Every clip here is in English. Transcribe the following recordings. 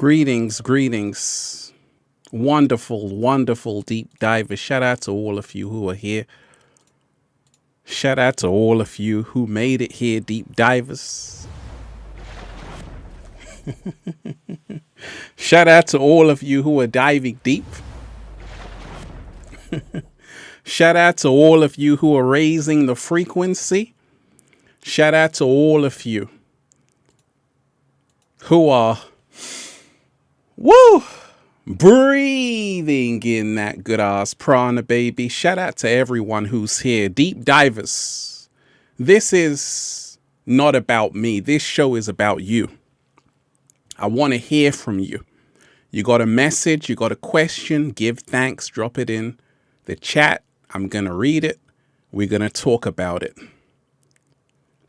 Greetings, greetings. Wonderful, wonderful deep divers. Shout out to all of you who are here. Shout out to all of you who made it here, deep divers. Shout out to all of you who are diving deep. Shout out to all of you who are raising the frequency. Shout out to all of you who are breathing in that good ass prana, baby. Shout out to everyone who's here. Deep divers. This is not about me. This show is about you. I want to hear from you. You got a message, you got a question, give thanks, drop it in the chat. I'm going to read it. We're going to talk about it.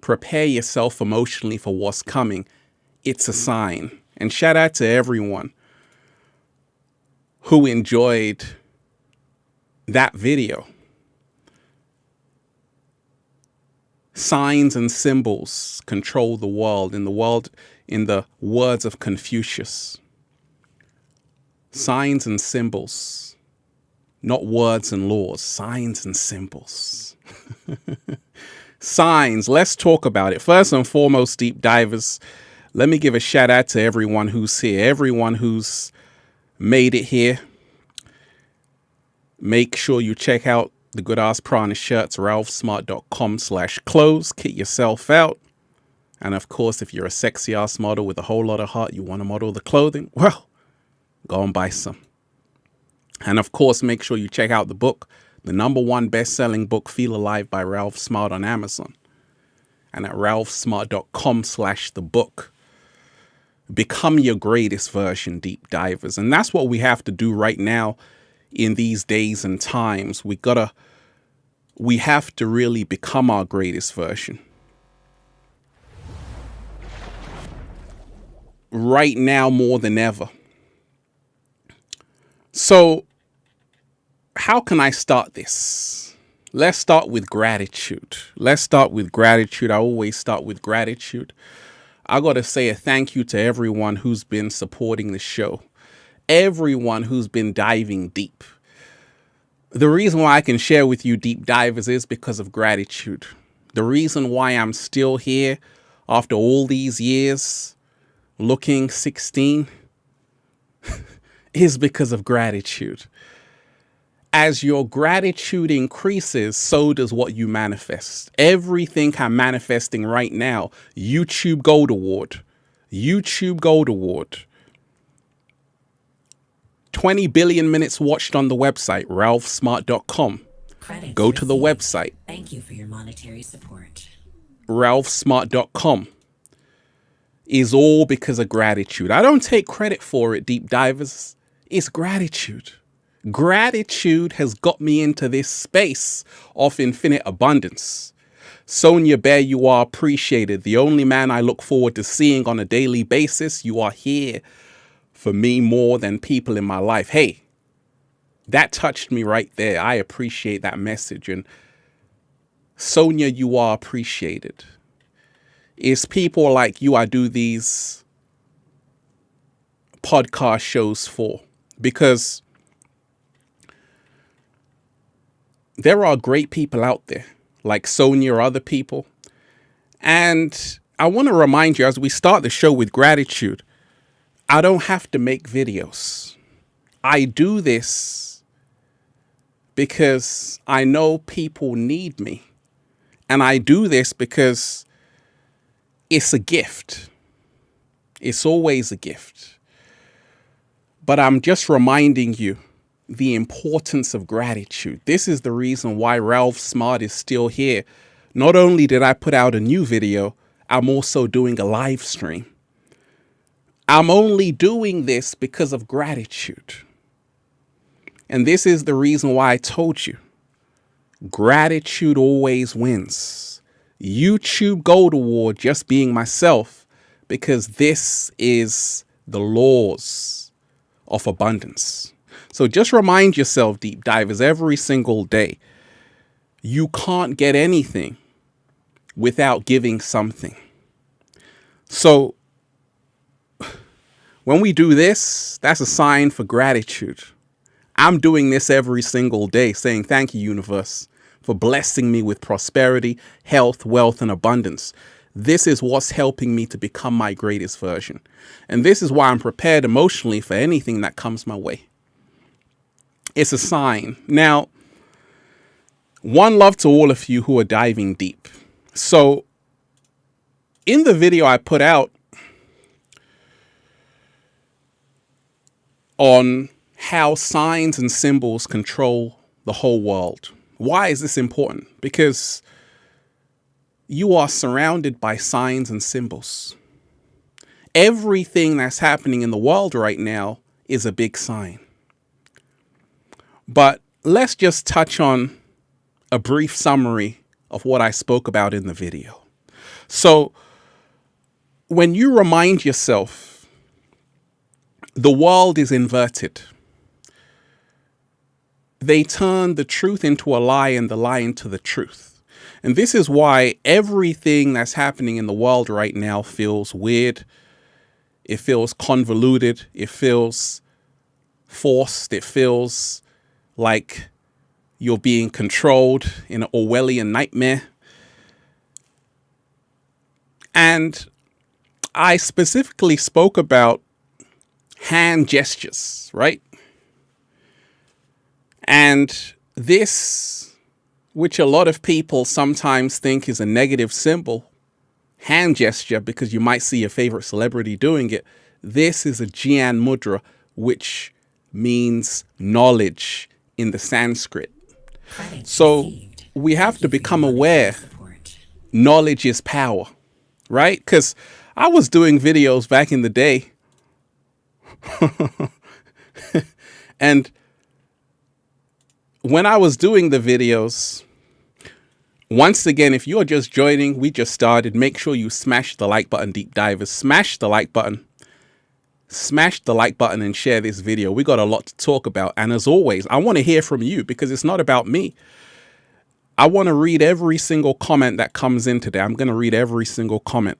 Prepare yourself emotionally for what's coming. It's a sign. And shout out to everyone who enjoyed that video. Signs and symbols control the world, in the words of Confucius. Signs and symbols, not words and laws, signs and symbols. Signs, let's talk about it. First and foremost, deep divers, let me give a shout out to everyone who's here, everyone who's made it here. Make sure you check out the Good Ass Prana shirts, ralphsmart.com/clothes. Kit yourself out. And of course, if you're a sexy ass model with a whole lot of heart, you want to model the clothing, well, go and buy some. And of course, make sure you check out the book, the #1 best-selling book, Feel Alive by Ralph Smart on Amazon. And at ralphsmart.com/thebook. Become your greatest version, deep divers. And that's what we have to do right now in these days and times. We have to really become our greatest version. Right now more than ever. So how can I start this? Let's start with gratitude. Let's start with gratitude. I always start with gratitude. I got to say a thank you to everyone who's been supporting the show. Everyone who's been diving deep. The reason why I can share with you, deep divers, is because of gratitude. The reason why I'm still here after all these years, looking 16, is because of gratitude. As your gratitude increases, so does what you manifest. Everything I'm manifesting right now, YouTube Gold Award. YouTube Gold Award. 20 billion minutes watched on the website, ralphsmart.com. Go to the website. Thank you for your monetary support. ralphsmart.com. Is all because of gratitude. I don't take credit for it, deep divers. It's gratitude. Gratitude has got me into this space of infinite abundance. Sonia Bear, you are appreciated. The only man I look forward to seeing on a daily basis. You are here for me more than people in my life. Hey, that touched me right there. I appreciate that message. And Sonia, you are appreciated. It's people like you I do these podcast shows for, because there are great people out there like Sonia or other people. And I want to remind you, as we start the show with gratitude, I don't have to make videos. I do this because I know people need me. And I do this because it's a gift. It's always a gift. But I'm just reminding you the importance of gratitude. This is the reason why Ralph Smart is still here. Not only did I put out a new video, I'm also doing a live stream. I'm only doing this because of gratitude. And this is the reason why I told you, gratitude always wins. YouTube Gold Award, just being myself, because this is the laws of abundance. So just remind yourself, deep divers, every single day, you can't get anything without giving something. So When we do this, that's a sign for gratitude. I'm doing this every single day, saying thank you, universe, for blessing me with prosperity, health, wealth, and abundance. This is what's helping me to become my greatest version. And this is why I'm prepared emotionally for anything that comes my way. It's a sign. Now, one love to all of you who are diving deep. So in the video I put out on how signs and symbols control the whole world. Why is this important? Because you are surrounded by signs and symbols. Everything that's happening in the world right now is a big sign. But let's just touch on a brief summary of what I spoke about in the video. So when you remind yourself the world is inverted, they turn the truth into a lie and the lie into the truth. And this is why everything that's happening in the world right now feels weird. It feels convoluted. It feels forced. It feels like you're being controlled in an Orwellian nightmare. And I specifically spoke about hand gestures, right? And this, which a lot of people sometimes think is a negative symbol, hand gesture, because you might see your favorite celebrity doing it. This is a Jian Mudra, which means knowledge in the Sanskrit. So we have to become aware knowledge is power, right? Because I was doing videos back in the day and when I was doing the videos, once again, if you're just joining, we just started, make sure you smash the like button, deep divers. Smash the like button. Smash the like button and share this video. We got a lot to talk about. And as always, I want to hear from you because it's not about me. I want to read every single comment that comes in today. I'm going to read every single comment.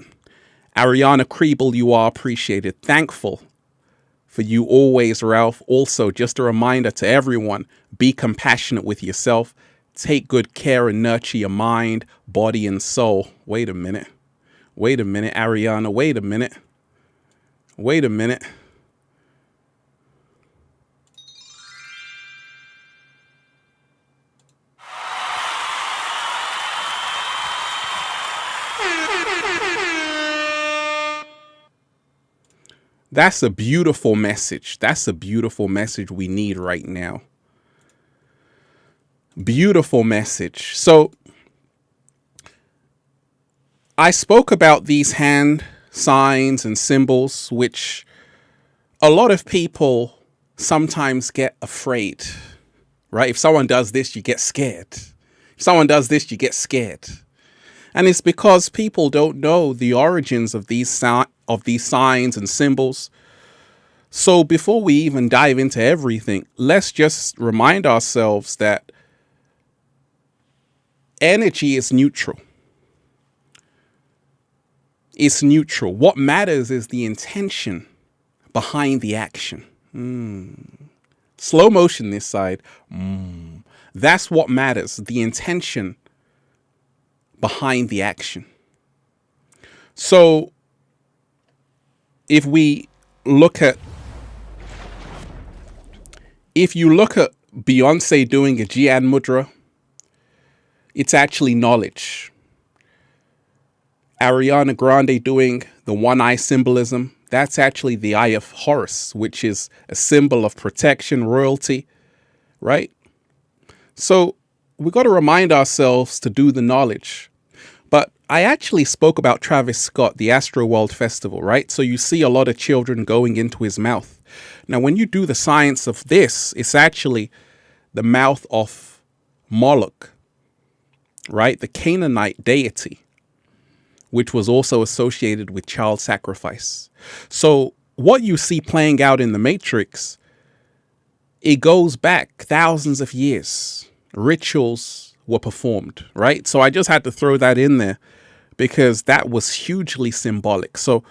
Ariana Kriebel, you are appreciated. Thankful for you always, Ralph. Also, just a reminder to everyone, be compassionate with yourself. Take good care and nurture your mind, body, and soul. Wait a minute. Wait a minute, Ariana. Wait a minute. Wait a minute. That's a beautiful message. That's a beautiful message we need right now. Beautiful message. So I spoke about these hand signs and symbols, which a lot of people sometimes get afraid, right? If someone does this, you get scared. If someone does this, you get scared. And it's because people don't know the origins of these signs and symbols. So before we even dive into everything, let's just remind ourselves that energy is neutral. It's neutral. What matters is the intention behind the action. Slow motion this side. That's what matters. The intention behind the action. So if you look at Beyonce doing a Jian Mudra, it's actually knowledge. Ariana Grande doing the one eye symbolism, that's actually the Eye of Horus, which is a symbol of protection, royalty, right? So we got to remind ourselves to do the knowledge. But I actually spoke about Travis Scott, the Astro World Festival, right? So you see a lot of children going into his mouth. Now, when you do the science of this, it's actually the mouth of Moloch, right? The Canaanite deity, which was also associated with child sacrifice. So what you see playing out in the Matrix, it goes back thousands of years. Rituals were performed, right? So I just had to throw that in there because that was hugely symbolic. So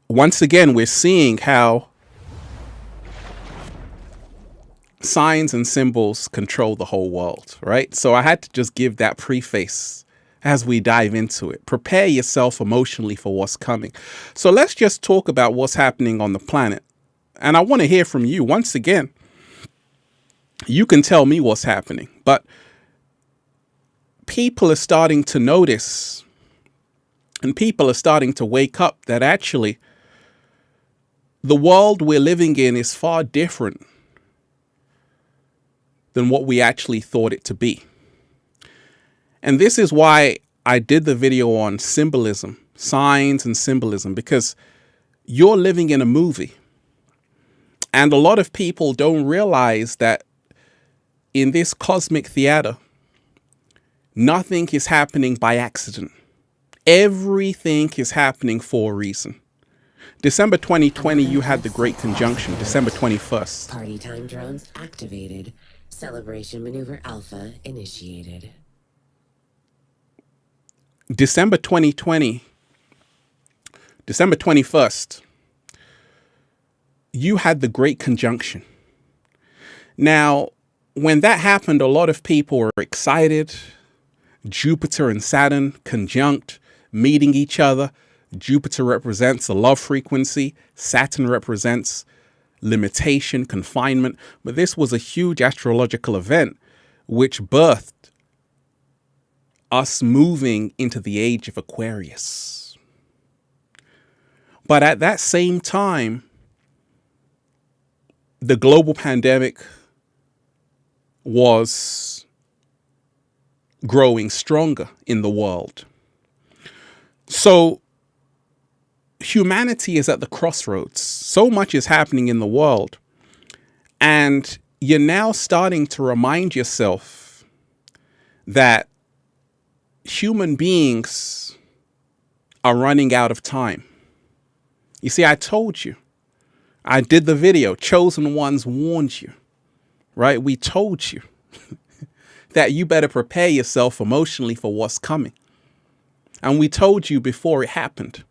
once again, we're seeing how signs and symbols control the whole world, right? So I had to just give that preface as we dive into it. Prepare yourself emotionally for what's coming. So let's just talk about what's happening on the planet. And I want to hear from you. Once again, you can tell me what's happening, but people are starting to notice and people are starting to wake up that actually the world we're living in is far different than what we actually thought it to be. And this is why I did the video on symbolism, signs and symbolism, because you're living in a movie. And a lot of people don't realize that in this cosmic theater, nothing is happening by accident. Everything is happening for a reason. December 2020, you had the Great Conjunction, December 21st. Party time drones activated. Celebration maneuver alpha initiated. December 2020, December 21st, you had the Great Conjunction. Now, when that happened, a lot of people were excited. Jupiter and Saturn conjunct, meeting each other. Jupiter represents a love frequency. Saturn represents limitation, confinement. But this was a huge astrological event which birthed us moving into the age of Aquarius. But at that same time, the global pandemic was growing stronger in the world. So humanity is at the crossroads. So much is happening in the world. And you're now starting to remind yourself that human beings are running out of time. You see, I told you. I did the video. Chosen Ones warned you, right? We told you that you better prepare yourself emotionally for what's coming. And we told you before it happened.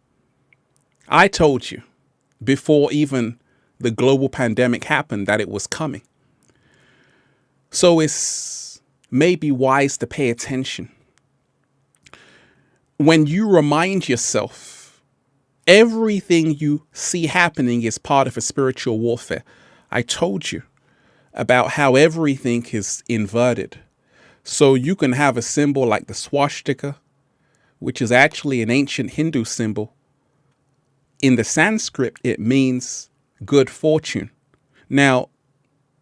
I told you before even the global pandemic happened that it was coming. So it's maybe wise to pay attention. When you remind yourself, everything you see happening is part of a spiritual warfare. I told you about how everything is inverted. So you can have a symbol like the swastika, which is actually an ancient Hindu symbol. In the Sanskrit, it means good fortune. Now,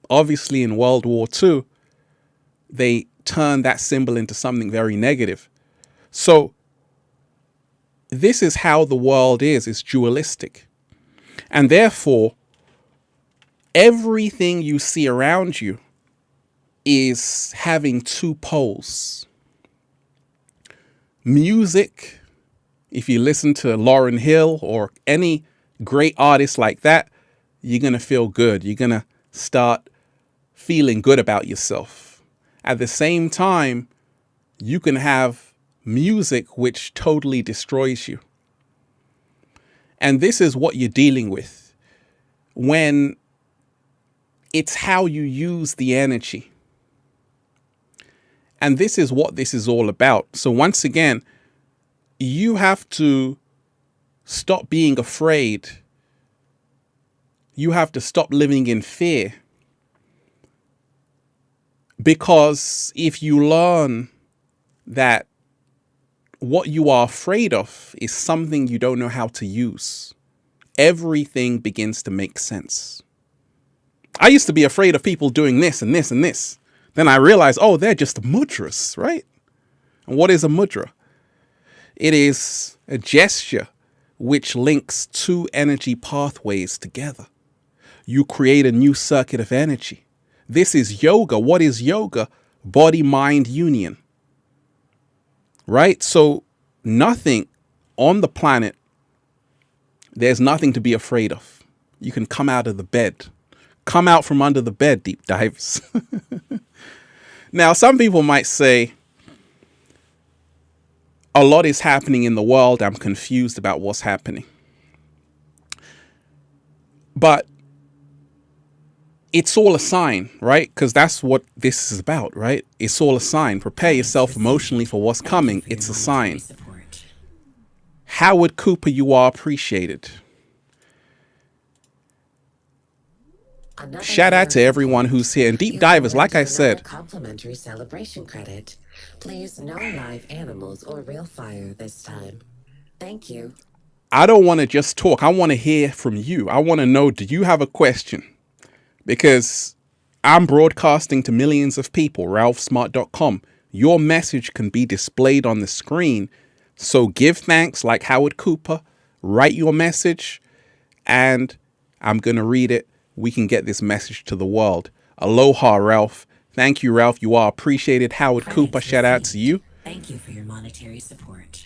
obviously in World War II, they turned that symbol into something very negative. So this is how the world is. It's dualistic. And therefore, everything you see around you is having two poles. Music, if you listen to Lauryn Hill or any great artist like that, you're going to feel good. You're going to start feeling good about yourself. At the same time, you can have music which totally destroys you. And this is what you're dealing with when it's how you use the energy. And this is what this is all about. So once again, you have to stop being afraid. You have to stop living in fear. Because if you learn that what you are afraid of is something you don't know how to use, everything begins to make sense. I used to be afraid of people doing this and this and this. Then I realized, oh, they're just mudras, right? And what is a mudra? It is a gesture which links two energy pathways together. You create a new circuit of energy. This is yoga. What is yoga? Body-mind union. Right? So nothing on the planet, there's nothing to be afraid of. You can come out of the bed. Come out from under the bed, deep divers. Now, some people might say, a lot is happening in the world. I'm confused about what's happening. But it's all a sign, right? Because that's what this is about, right? It's all a sign. Prepare yourself emotionally for what's coming. It's a sign. Howard Cooper, you are appreciated. Shout out to everyone who's here. And Deep Divers, like I said, complimentary celebration credit. Please no live animals or real fire this time. Thank you. I don't want to just talk. I want to hear from you. I want to know, do you have a question? Because I'm broadcasting to millions of people, ralphsmart.com. Your message can be displayed on the screen. So give thanks like Howard Cooper. Write your message and I'm going to read it. We can get this message to the world. Aloha, Ralph. Thank you, Ralph. You are appreciated. Howard Cooper, shout out to you. Thank you for your monetary support.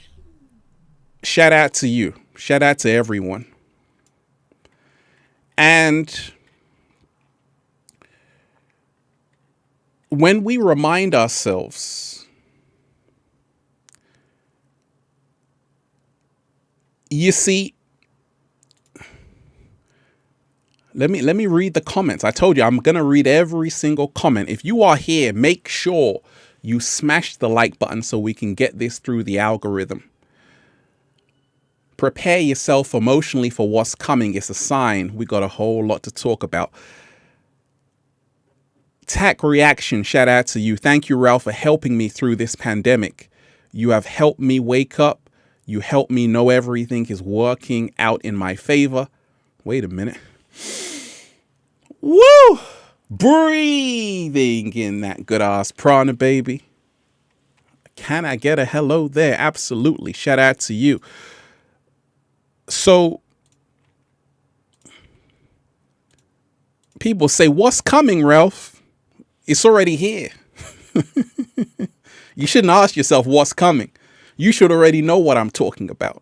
Shout out to you. Shout out to everyone. And when we remind ourselves, you see, let me read the comments. I told you I'm going to read every single comment. If you are here, make sure you smash the like button so we can get this through the algorithm. Prepare yourself emotionally for what's coming. It's a sign. We got a whole lot to talk about. Tac Reaction, shout out to you. Thank you, Ralph, for helping me through this pandemic. You have helped me wake up. You helped me know everything is working out in my favor. Wait a minute. Woo! Breathing in that good ass prana, baby. Can I get a hello there? Absolutely. Shout out to you. So people say, what's coming, Ralph? It's already here. You shouldn't ask yourself what's coming. You should already know what I'm talking about.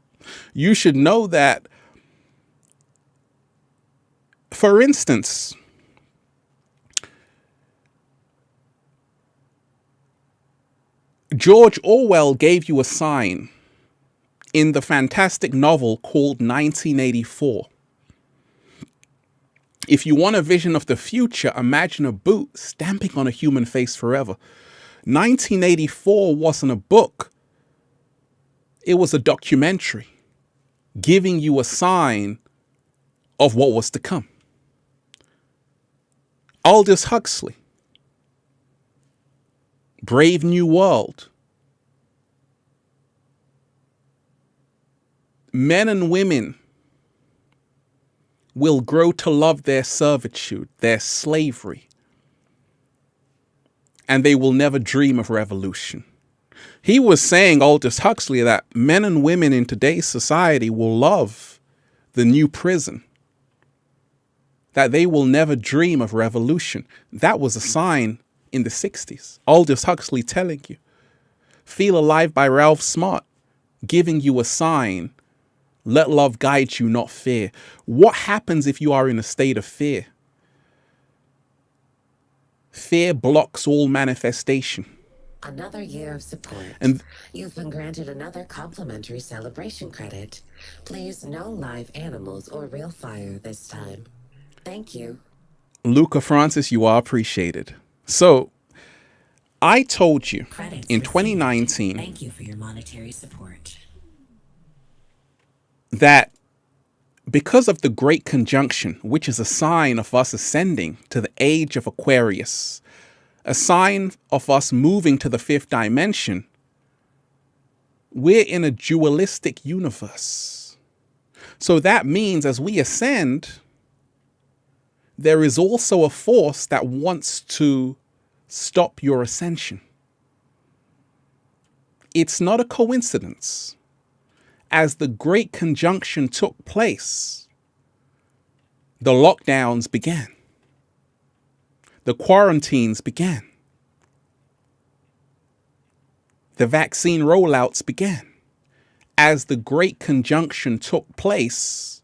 You should know that, for instance, George Orwell gave you a sign in the fantastic novel called 1984. If you want a vision of the future, imagine a boot stamping on a human face forever. 1984 wasn't a book. It was a documentary giving you a sign of what was to come. Aldous Huxley, Brave New World. Men and women will grow to love their servitude, their slavery, and they will never dream of revolution. He was saying, Aldous Huxley, that men and women in today's society will love the new prison, that they will never dream of revolution. That was a sign in the 60s. Aldous Huxley telling you. Feel Alive by Ralph Smart, giving you a sign. Let love guide you, not fear. What happens if you are in a state of fear? Fear blocks all manifestation. Another year of support. And you've been granted another complimentary celebration credit. Please no live animals or real fire this time. Thank you. Luca Francis, you are appreciated. So I told you in 2019, thank you for your monetary support, that because of the Great Conjunction, which is a sign of us ascending to the age of Aquarius, a sign of us moving to the fifth dimension, we're in a dualistic universe. So that means as we ascend, there is also a force that wants to stop your ascension. It's not a coincidence. As the Great Conjunction took place, the lockdowns began. The quarantines began. The vaccine rollouts began. As the Great Conjunction took place,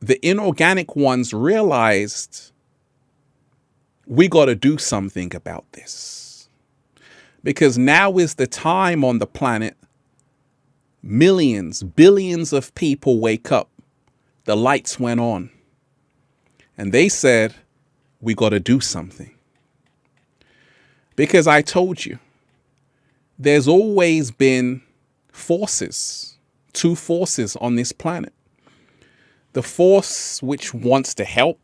the inorganic ones realized we got to do something about this. Because now is the time on the planet. Millions, billions of people wake up. The lights went on. And they said, we got to do something. Because I told you, there's always been forces, two forces on this planet. The force which wants to help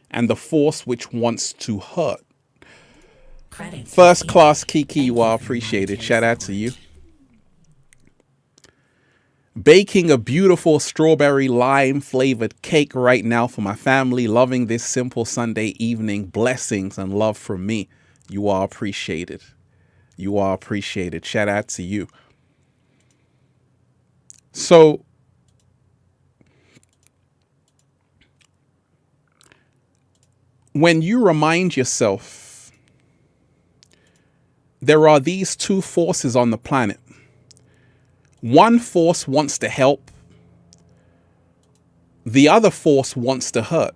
and the force which wants to hurt. First class Kiki, you are appreciated. Shout out to you. Baking a beautiful strawberry lime flavored cake right now for my family. Loving this simple Sunday evening. Blessings and love from me. You are appreciated. You are appreciated. Shout out to you. So, when you remind yourself, there are these two forces on the planet. One force wants to help. The other force wants to hurt.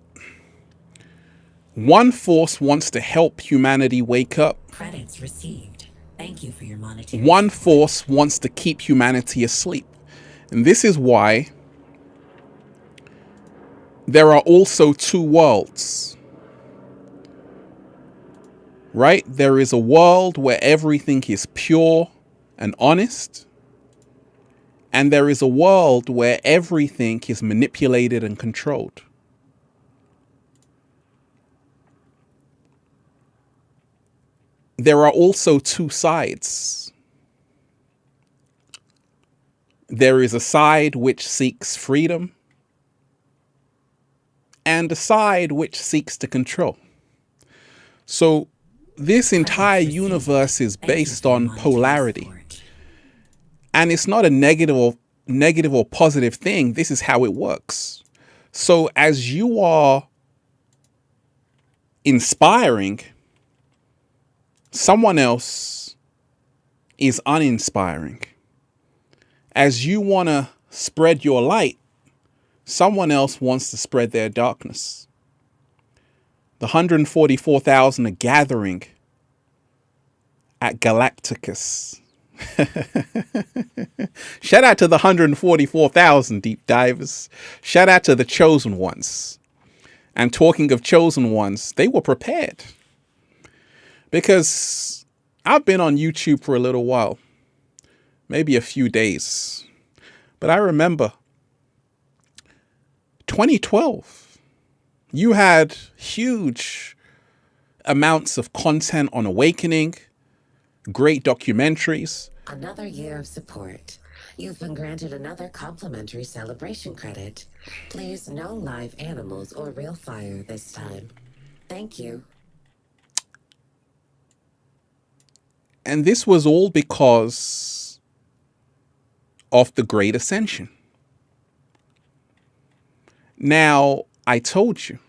One force wants to help humanity wake up. Credits received. Thank you for your monetary One support. force wants to keep humanity asleep. And this is why there are also two worlds. Right? There is a world where everything is pure and honest. And there is a world where everything is manipulated and controlled. There are also two sides. There is a side which seeks freedom and a side which seeks to control. So this entire universe is based on polarity. And it's not a negative or positive thing. This is how it works. So as you are inspiring, someone else is uninspiring. As you want to spread your light, someone else wants to spread their darkness. The 144,000 are gathering at Galacticus. Shout out to the 144,000 deep divers. Shout out to the chosen ones. And talking of chosen ones, they were prepared. Because I've been on YouTube for a little while. Maybe a few days. But I remember 2012. You had huge amounts of content on awakening, great documentaries. Another year of support. You've been granted another complimentary celebration credit. Please, no live animals or real fire this time. Thank you. And this was all because of the Great Ascension. Now, I told you,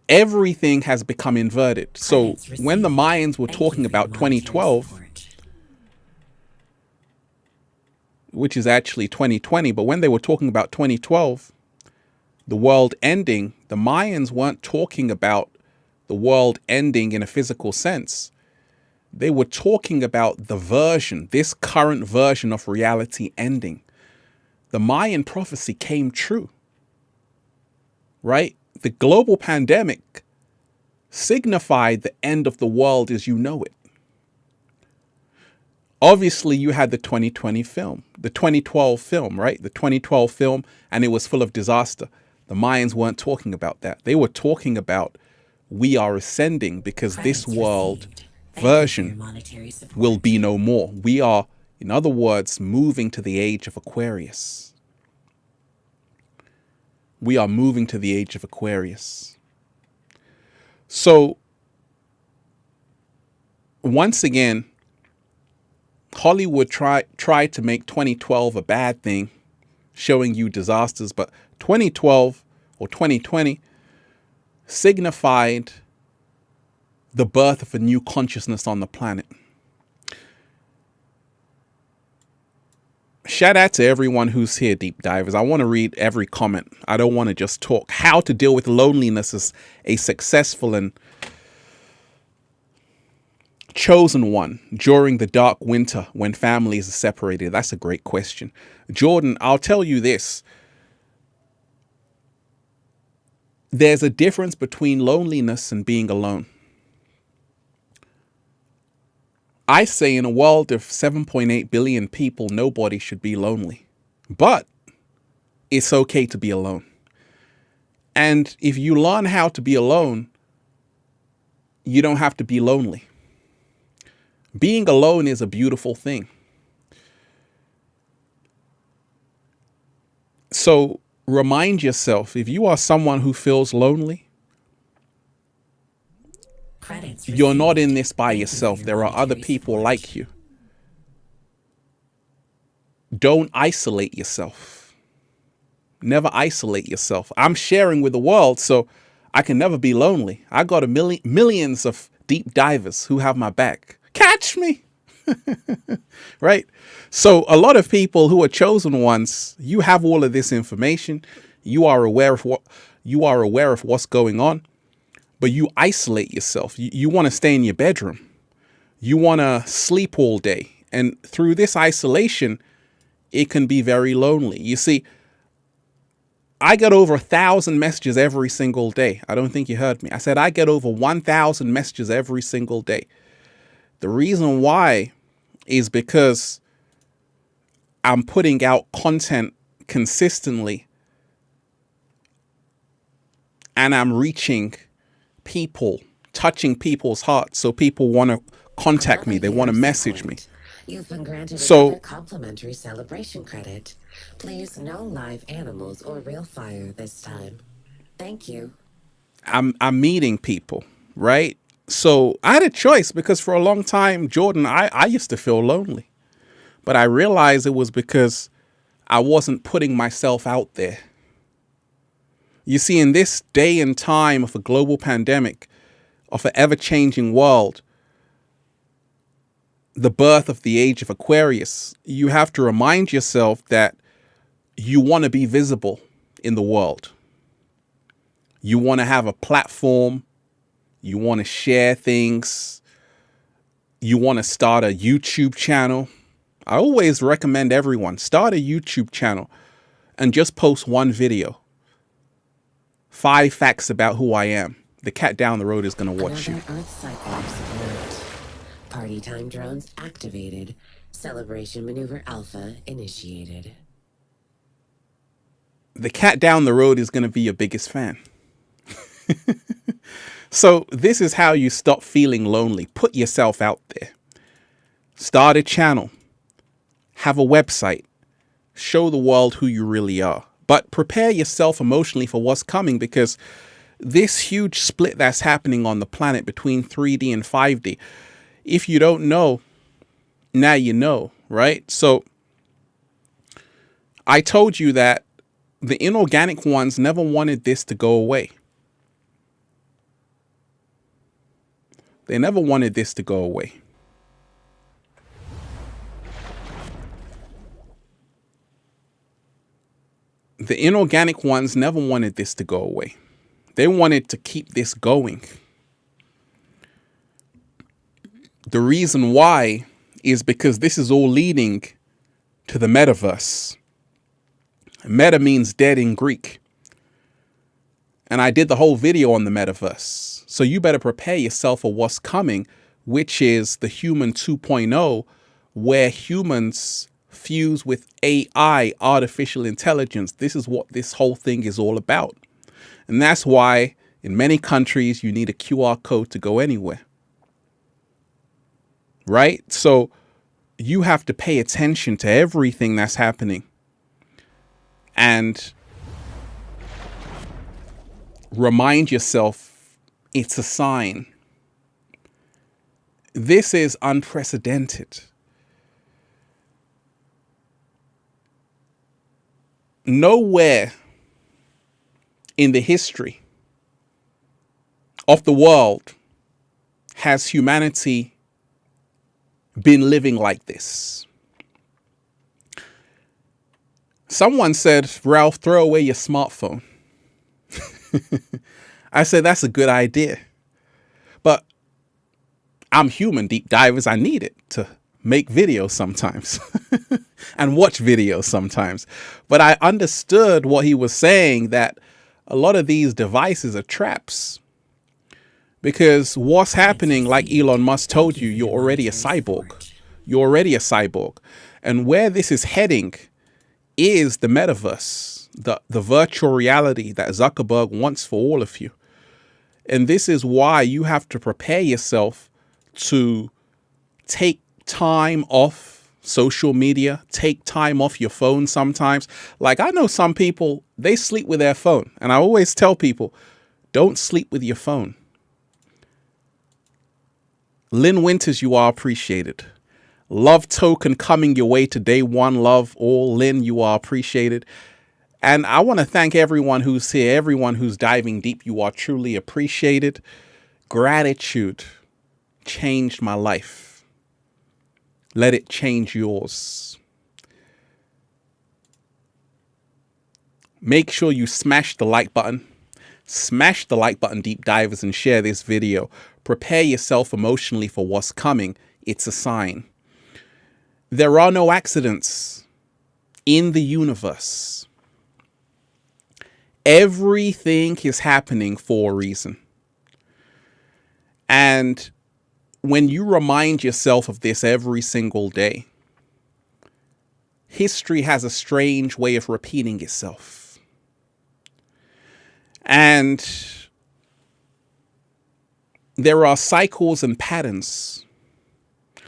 everything has become inverted. So when the Mayans were talking about 2012, which is actually 2020, but when they were talking about 2012, the world ending, the Mayans weren't talking about the world ending in a physical sense. They were talking about the version, this current version of reality ending. The Mayan prophecy came true, right? The global pandemic signified the end of the world as you know it. Obviously, you had the 2020 film, the 2012 film, right? The 2012 film, and it was full of disaster. The Mayans weren't talking about that. They were talking about we are ascending because this world version will be no more. We are, in other words, moving to the age of Aquarius. We are moving to the age of Aquarius. So, once again, Hollywood tried to make 2012 a bad thing, showing you disasters, but 2012 or 2020 signified the birth of a new consciousness on the planet. Shout out to everyone who's here, deep divers. I want to read every comment. I don't want to just talk. How to deal with loneliness as a successful and chosen one during the dark winter when families are separated. That's a great question. Jordan, I'll tell you this. there's a difference between loneliness and being alone. I say in a world of 7.8 billion people, nobody should be lonely. But it's okay to be alone. And if you learn how to be alone, you don't have to be lonely. Being alone is a beautiful thing. So remind yourself, if you are someone who feels lonely, you're not in this by yourself. There are other people like you. Don't isolate yourself. Never isolate yourself. I'm sharing with the world, so I can never be lonely. I got millions of deep divers who have my back. Catch me. Right? So a lot of people who are chosen ones, you have all of this information. You are aware of what's going on, but you isolate yourself. You want to stay in your bedroom. You want to sleep all day. And through this isolation, it can be very lonely. You see, I get over 1,000 messages every single day. I don't think you heard me. I said I get over 1,000 messages every single day. The reason why is because I'm putting out content consistently and I'm reaching people, touching people's hearts. So people want to contact me. They want to message me. You've been granted another complimentary celebration credit. Please no live animals or real fire this time. Thank you. I'm meeting people, right? So I had a choice because for a long time, Jordan, I used to feel lonely. But I realized it was because I wasn't putting myself out there. You see, in this day and time of a global pandemic, of an ever-changing world, the birth of the age of Aquarius, you have to remind yourself that you want to be visible in the world. You want to have a platform. You want to share things. You want to start a YouTube channel. I always recommend everyone start a YouTube channel and just post one video. 5 facts about who I am. The cat down the road is going to watch you. Earth cyclops alert. Party time drones activated. Celebration maneuver alpha initiated. The cat down the road is going to be your biggest fan. So this is how you stop feeling lonely. Put yourself out there. Start a channel. Have a website. Show the world who you really are. But prepare yourself emotionally for what's coming, because this huge split that's happening on the planet between 3D and 5D, if you don't know, now you know, right? So I told you that the inorganic ones never wanted this to go away. They never wanted this to go away. The inorganic ones never wanted this to go away. They wanted to keep this going. The reason why is because this is all leading to the metaverse. Meta means dead in Greek. And I did the whole video on the metaverse. So you better prepare yourself for what's coming, which is the human 2.0, where humans fuse with AI, artificial intelligence. This is what this whole thing is all about. And that's why in many countries you need a QR code to go anywhere. Right? So you have to pay attention to everything that's happening. And remind yourself it's a sign. This is unprecedented. Nowhere in the history of the world has humanity been living like this. Someone said, Ralph, throw away your smartphone. I said, that's a good idea. But I'm human, deep divers. I need it to make videos sometimes and watch videos sometimes. But I understood what he was saying, that a lot of these devices are traps. Because what's happening, like Elon Musk told you, you're already a cyborg. You're already a cyborg. And where this is heading is the metaverse, the virtual reality that Zuckerberg wants for all of you. And this is why you have to prepare yourself to take time off social media, take time off your phone sometimes. Like, I know some people, they sleep with their phone. And I always tell people, don't sleep with your phone. Lynn Winters, you are appreciated. Love token coming your way to day one. Love all. Lynn, you are appreciated. And I want to thank everyone who's here, everyone who's diving deep. You are truly appreciated. Gratitude changed my life. Let it change yours. Make sure you smash the like button. Smash the like button, deep divers, and share this video. Prepare yourself emotionally for what's coming. It's a sign. There are no accidents in the universe. Everything is happening for a reason. And when you remind yourself of this every single day, history has a strange way of repeating itself. And there are cycles and patterns.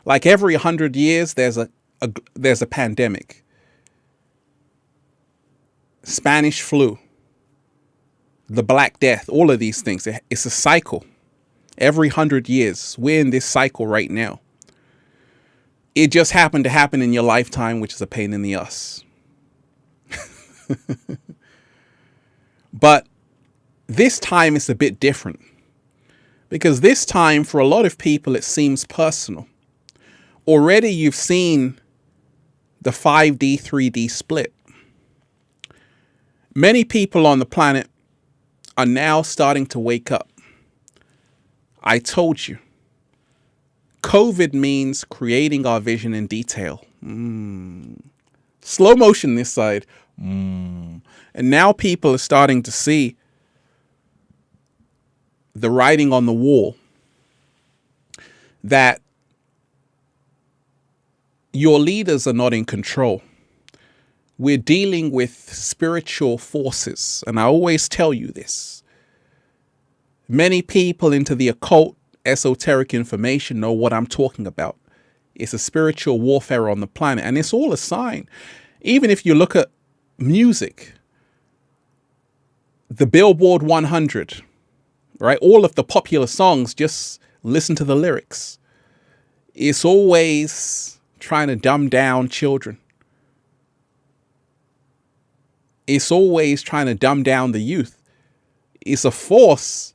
Like every 100 years, there's a pandemic. Spanish flu, the Black Death, all of these things. It's a cycle. Every 100 years, we're in this cycle right now. It just happened to happen in your lifetime, which is a pain in the ass. But this time is a bit different. Because this time, for a lot of people, it seems personal. Already you've seen the 5D, 3D split. Many people on the planet are now starting to wake up. I told you. COVID means creating our vision in detail. Slow motion this side. And now people are starting to see the writing on the wall that your leaders are not in control. We're dealing with spiritual forces. And I always tell you this. Many people into the occult, esoteric information know what I'm talking about. It's a spiritual warfare on the planet. And it's all a sign. Even if you look at music, the Billboard 100, right? All of the popular songs, just listen to the lyrics. It's always trying to dumb down children. It's always trying to dumb down the youth. It's a force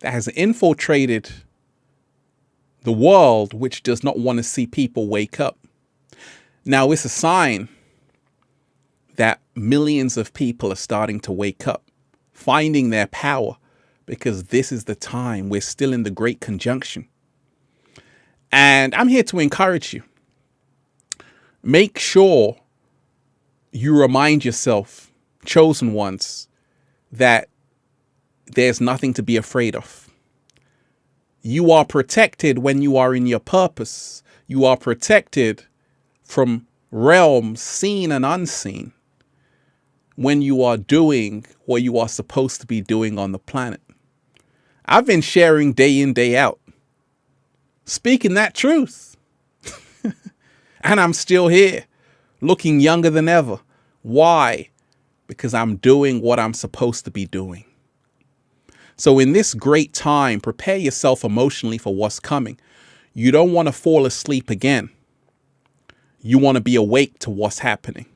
that has infiltrated the world, which does not want to see people wake up. Now, it's a sign that millions of people are starting to wake up, finding their power, because this is the time. We're still in the Great Conjunction. And I'm here to encourage you. Make sure you remind yourself, chosen ones, that there's nothing to be afraid of. You are protected when you are in your purpose. You are protected from realms seen and unseen when you are doing what you are supposed to be doing on the planet. I've been sharing day in, day out, speaking that truth. And I'm still here, looking younger than ever. Why? Because I'm doing what I'm supposed to be doing. So in this great time, prepare yourself emotionally for what's coming. You don't want to fall asleep again. You want to be awake to what's happening.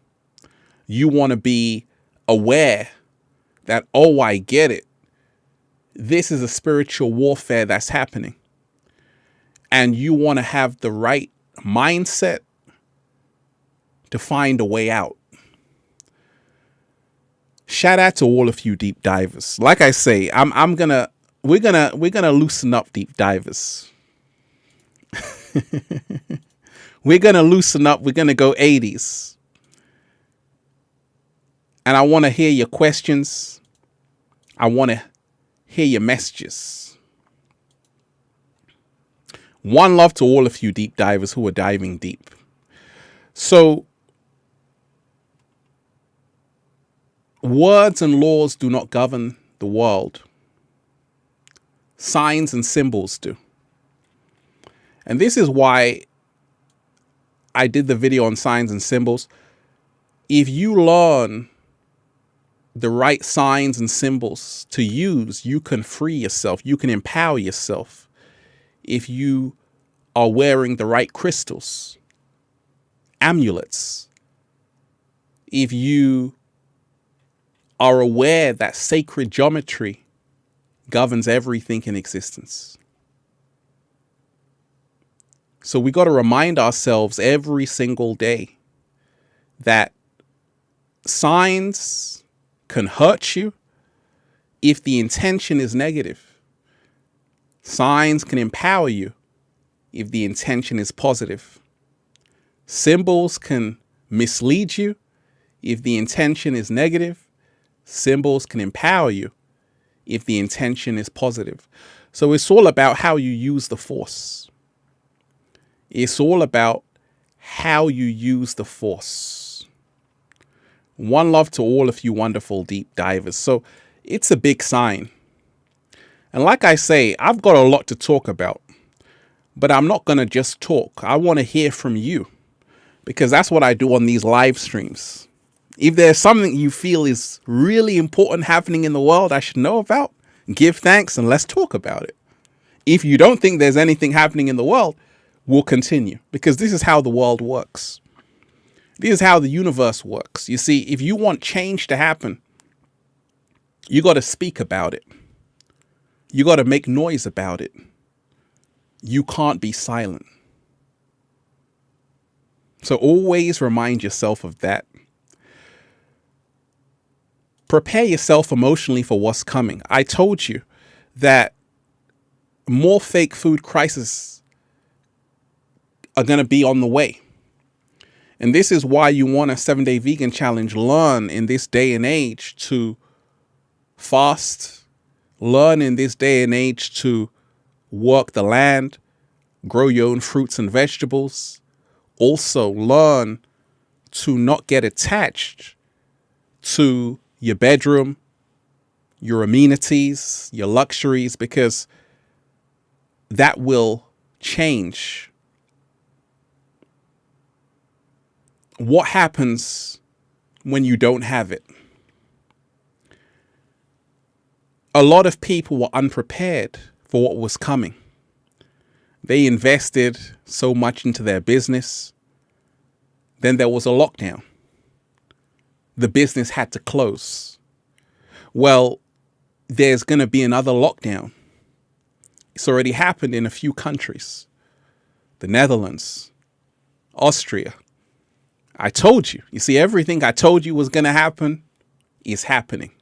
You want to be aware that, oh, I get it. This is a spiritual warfare that's happening. And you want to have the right mindset to find a way out. Shout out to all of you deep divers. Like I say, we're gonna loosen up, deep divers. We're gonna loosen up. We're gonna go 80s. And I want to hear your questions. I want to hear your messages. One love to all of you deep divers who are diving deep. So, words and laws do not govern the world. Signs and symbols do. And this is why I did the video on signs and symbols. If you learn the right signs and symbols to use, you can free yourself. You can empower yourself. If you are wearing the right crystals, amulets, if you are aware that sacred geometry governs everything in existence. So we got to remind ourselves every single day that signs can hurt you if the intention is negative. Signs can empower you if the intention is positive. Symbols can mislead you if the intention is negative. Symbols can empower you if the intention is positive. So it's all about how you use the force. It's all about how you use the force. One love to all of you wonderful deep divers. So it's a big sign. And like I say, I've got a lot to talk about, but I'm not going to just talk. I want to hear from you, because that's what I do on these live streams. If there's something you feel is really important happening in the world I should know about, give thanks and let's talk about it. If you don't think there's anything happening in the world, we'll continue, because this is how the world works. This is how the universe works. You see, if you want change to happen, you got to speak about it. You got to make noise about it. You can't be silent. So always remind yourself of that. Prepare yourself emotionally for what's coming. I told you that more fake food crises are going to be on the way. And this is why you want a 7-day vegan challenge. Learn in this day and age to fast. Learn in this day and age to work the land, grow your own fruits and vegetables. Also learn to not get attached to your bedroom, your amenities, your luxuries, because that will change. What happens when you don't have it? A lot of people were unprepared for what was coming. They invested so much into their business. Then there was a lockdown. The business had to close. Well, there's going to be another lockdown. It's already happened in a few countries. The Netherlands, Austria. I told you. You see, everything I told you was going to happen is happening.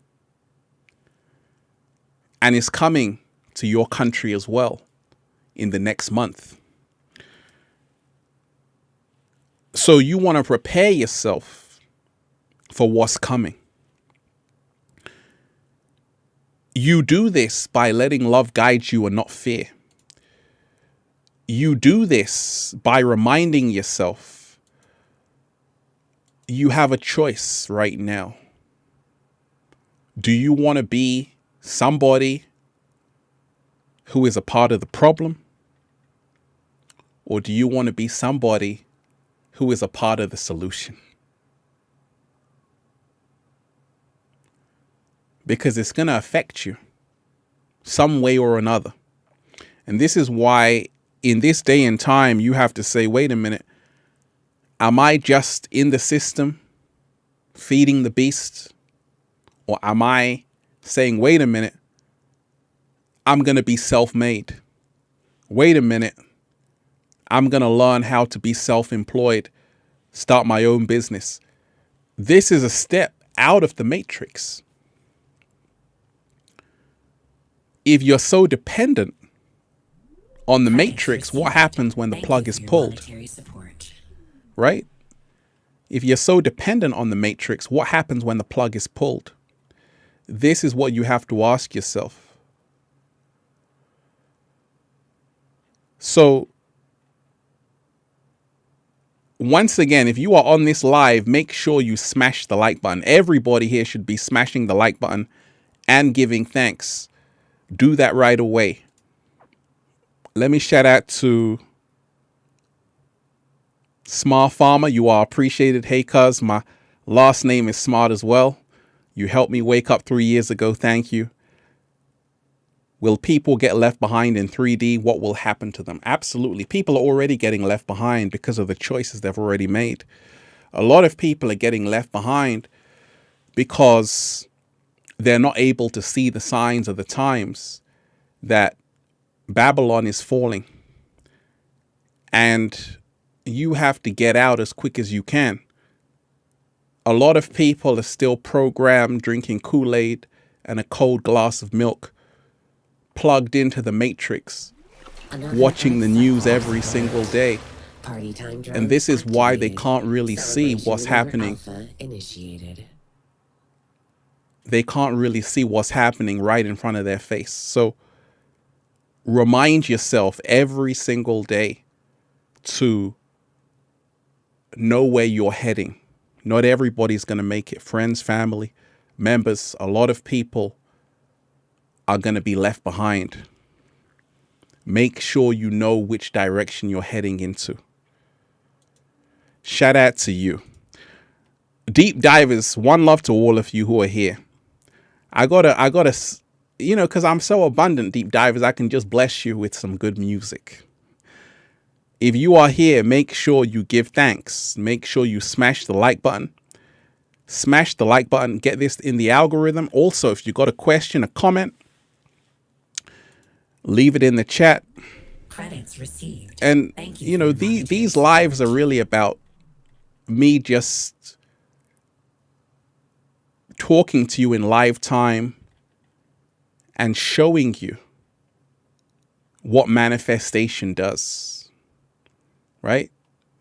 And it's coming to your country as well in the next month. So you want to prepare yourself for what's coming. You do this by letting love guide you and not fear. You do this by reminding yourself you have a choice right now. Do you want to be somebody who is a part of the problem? Or do you want to be somebody who is a part of the solution? Because it's going to affect you some way or another. And this is why in this day and time, you have to say, wait a minute, am I just in the system feeding the beast? Or am I saying, wait a minute, I'm going to be self-made. Wait a minute, I'm going to learn how to be self-employed, start my own business. This is a step out of the matrix. If you're so dependent on the matrix, what happens when the plug is pulled? Right? If you're so dependent on the matrix, what happens when the plug is pulled? This is what you have to ask yourself. So, once again, if you are on this live, make sure you smash the like button. Everybody here should be smashing the like button and giving thanks. Do that right away. Let me shout out to Smart Farmer. You are appreciated. Hey, cuz, my last name is Smart as well. You helped me wake up 3 years ago. Thank you. Will people get left behind in 3D? What will happen to them? Absolutely. People are already getting left behind because of the choices they've already made. A lot of people are getting left behind because they're not able to see the signs of the times that Babylon is falling. And you have to get out as quick as you can. A lot of people are still programmed drinking Kool-Aid and a cold glass of milk, plugged into the matrix, watching the news every single day. And this is why they can't really see what's happening. They can't really see what's happening right in front of their face. So remind yourself every single day to know where you're heading. Not everybody's going to make it. Friends, family, members, a lot of people are going to be left behind. Make sure you know which direction you're heading into. Shout out to you. Deep divers, one love to all of you who are here. I gotta, you know, because I'm so abundant, deep divers, I can just bless you with some good music. If you are here, make sure you give thanks. Make sure you smash the like button. Smash the like button. Get this in the algorithm. Also, if you got a question, a comment, leave it in the chat. Credits received. And, you know, these lives are really about me just talking to you in live time and showing you what manifestation does. Right?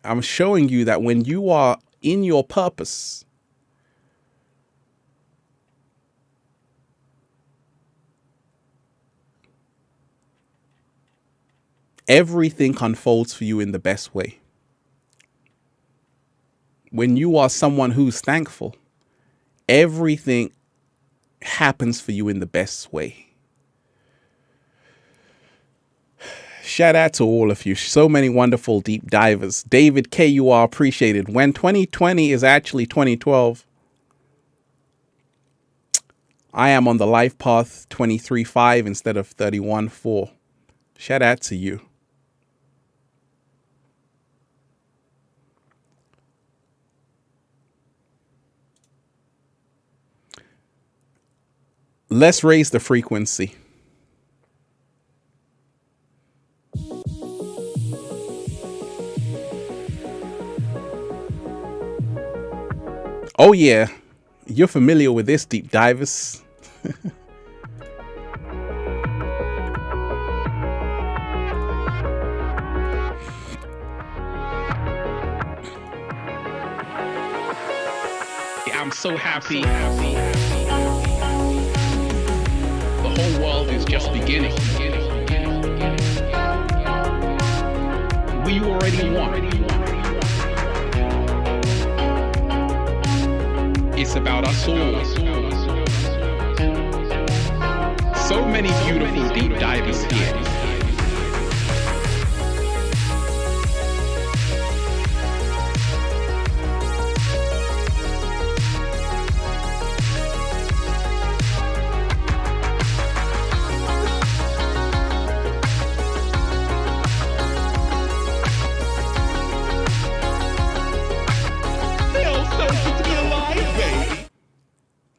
I'm showing you that when you are in your purpose, everything unfolds for you in the best way. When you are someone who's thankful, everything happens for you in the best way. Shout out to all of you. So many wonderful deep divers. David K, you are appreciated. When 2020 is actually 2012, I am on the life path 23.5 instead of 31.4. Shout out to you. Let's raise the frequency. Oh yeah, you're familiar with this, deep divers. I'm so happy. The whole world is just beginning. We already won. It's about us all. So many beautiful deep divers here.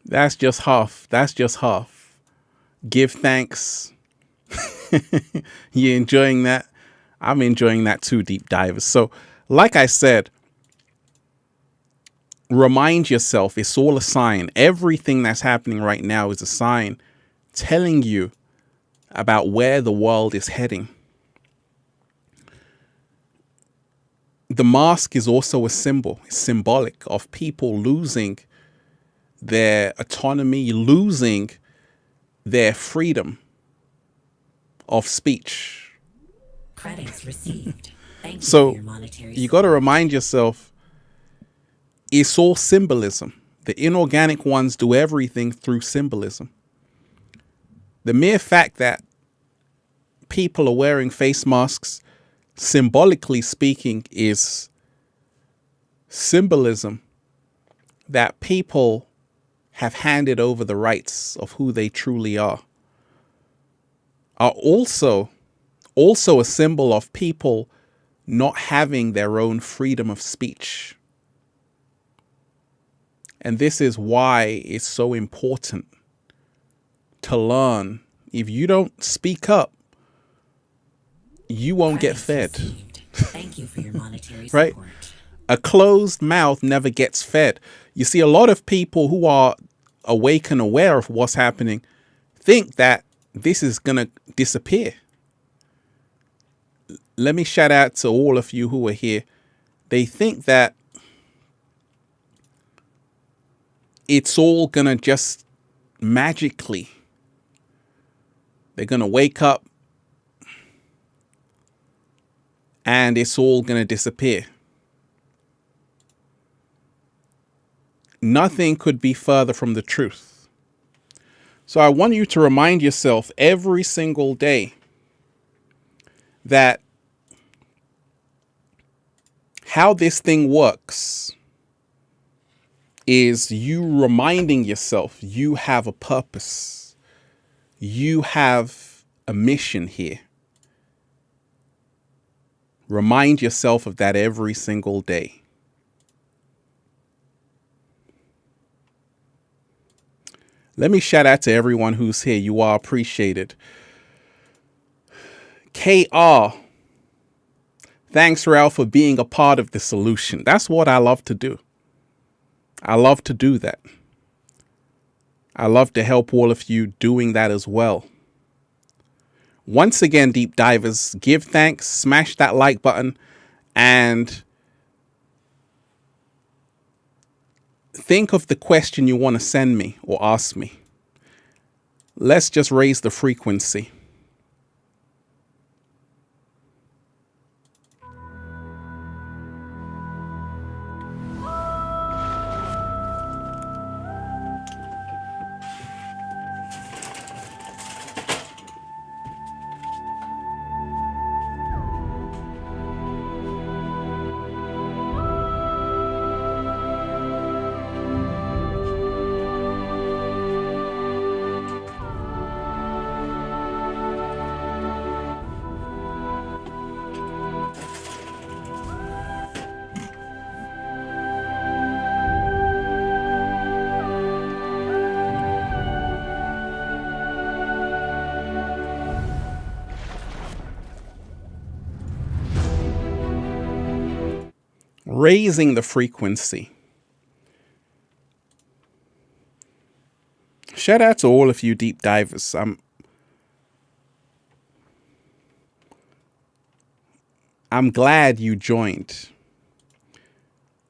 That's just half. That's just half. Give thanks. You enjoying that? I'm enjoying that too, deep divers. So, like I said, remind yourself it's all a sign. Everything that's happening right now is a sign telling you about where the world is heading. The mask is also a symbol. It's symbolic of people losing their autonomy, losing their freedom of speech. Credits received. Thank you for So your monetary you got to remind yourself, it's all symbolism. The inorganic ones do everything through symbolism. The mere fact that people are wearing face masks, symbolically speaking, is symbolism that people have handed over the rights of who they truly are also a symbol of people not having their own freedom of speech. And this is why it's so important to learn. If you don't speak up, you won't get fed. Thank you for your monetary Right? support. A closed mouth never gets fed. You see, a lot of people who are awake and aware of what's happening think that this is going to disappear. Let me shout out to all of you who are here. They think that it's all going to just magically, they're going to wake up and it's all going to disappear. Nothing could be further from the truth. So I want you to remind yourself every single day that how this thing works is you reminding yourself you have a purpose. You have a mission here. Remind yourself of that every single day. Let me shout out to everyone who's here. You are appreciated. KR, thanks, Ralph, for being a part of the solution. That's what I love to do. I love to do that. I love to help all of you doing that as well. Once again, deep divers, give thanks, smash that like button, and think of the question you want to send me or ask me. Let's just raise the frequency. Raising the frequency. Shout out to all of you deep divers. I'm glad you joined.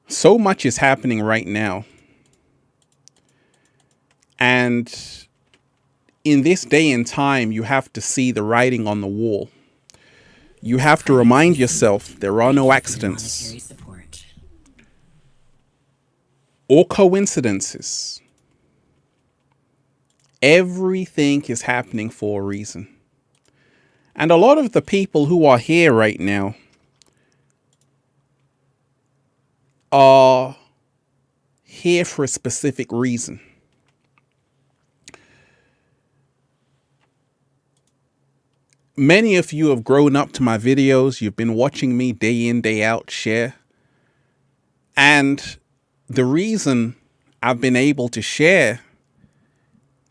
So much is happening right now. And in this day and time, you have to see the writing on the wall. You have to remind yourself there are no accidents or coincidences. Everything is happening for a reason. And a lot of the people who are here right now are here for a specific reason. Many of you have grown up to my videos. You've been watching me day in, day out, share. And the reason I've been able to share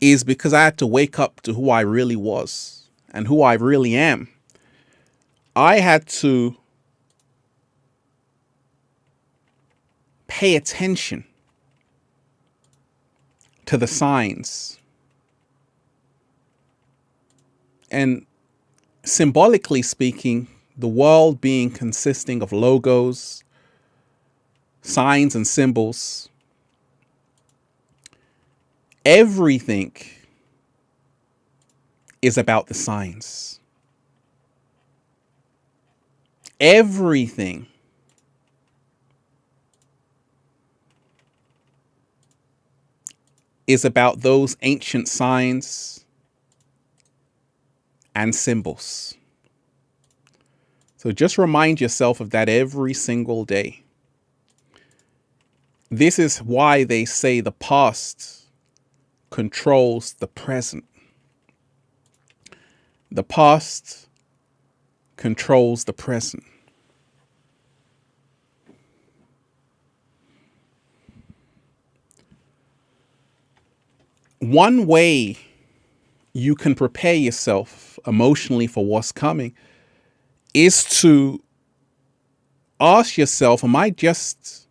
is because I had to wake up to who I really was and who I really am. I had to pay attention to the signs. And symbolically speaking, the world being consisting of logos, signs, and symbols, Everything is about the signs. Everything is about those ancient signs and symbols. So just remind yourself of that every single day. This is why they say the past controls the present. The past controls the present. One way you can prepare yourself emotionally for what's coming is to ask yourself, am I just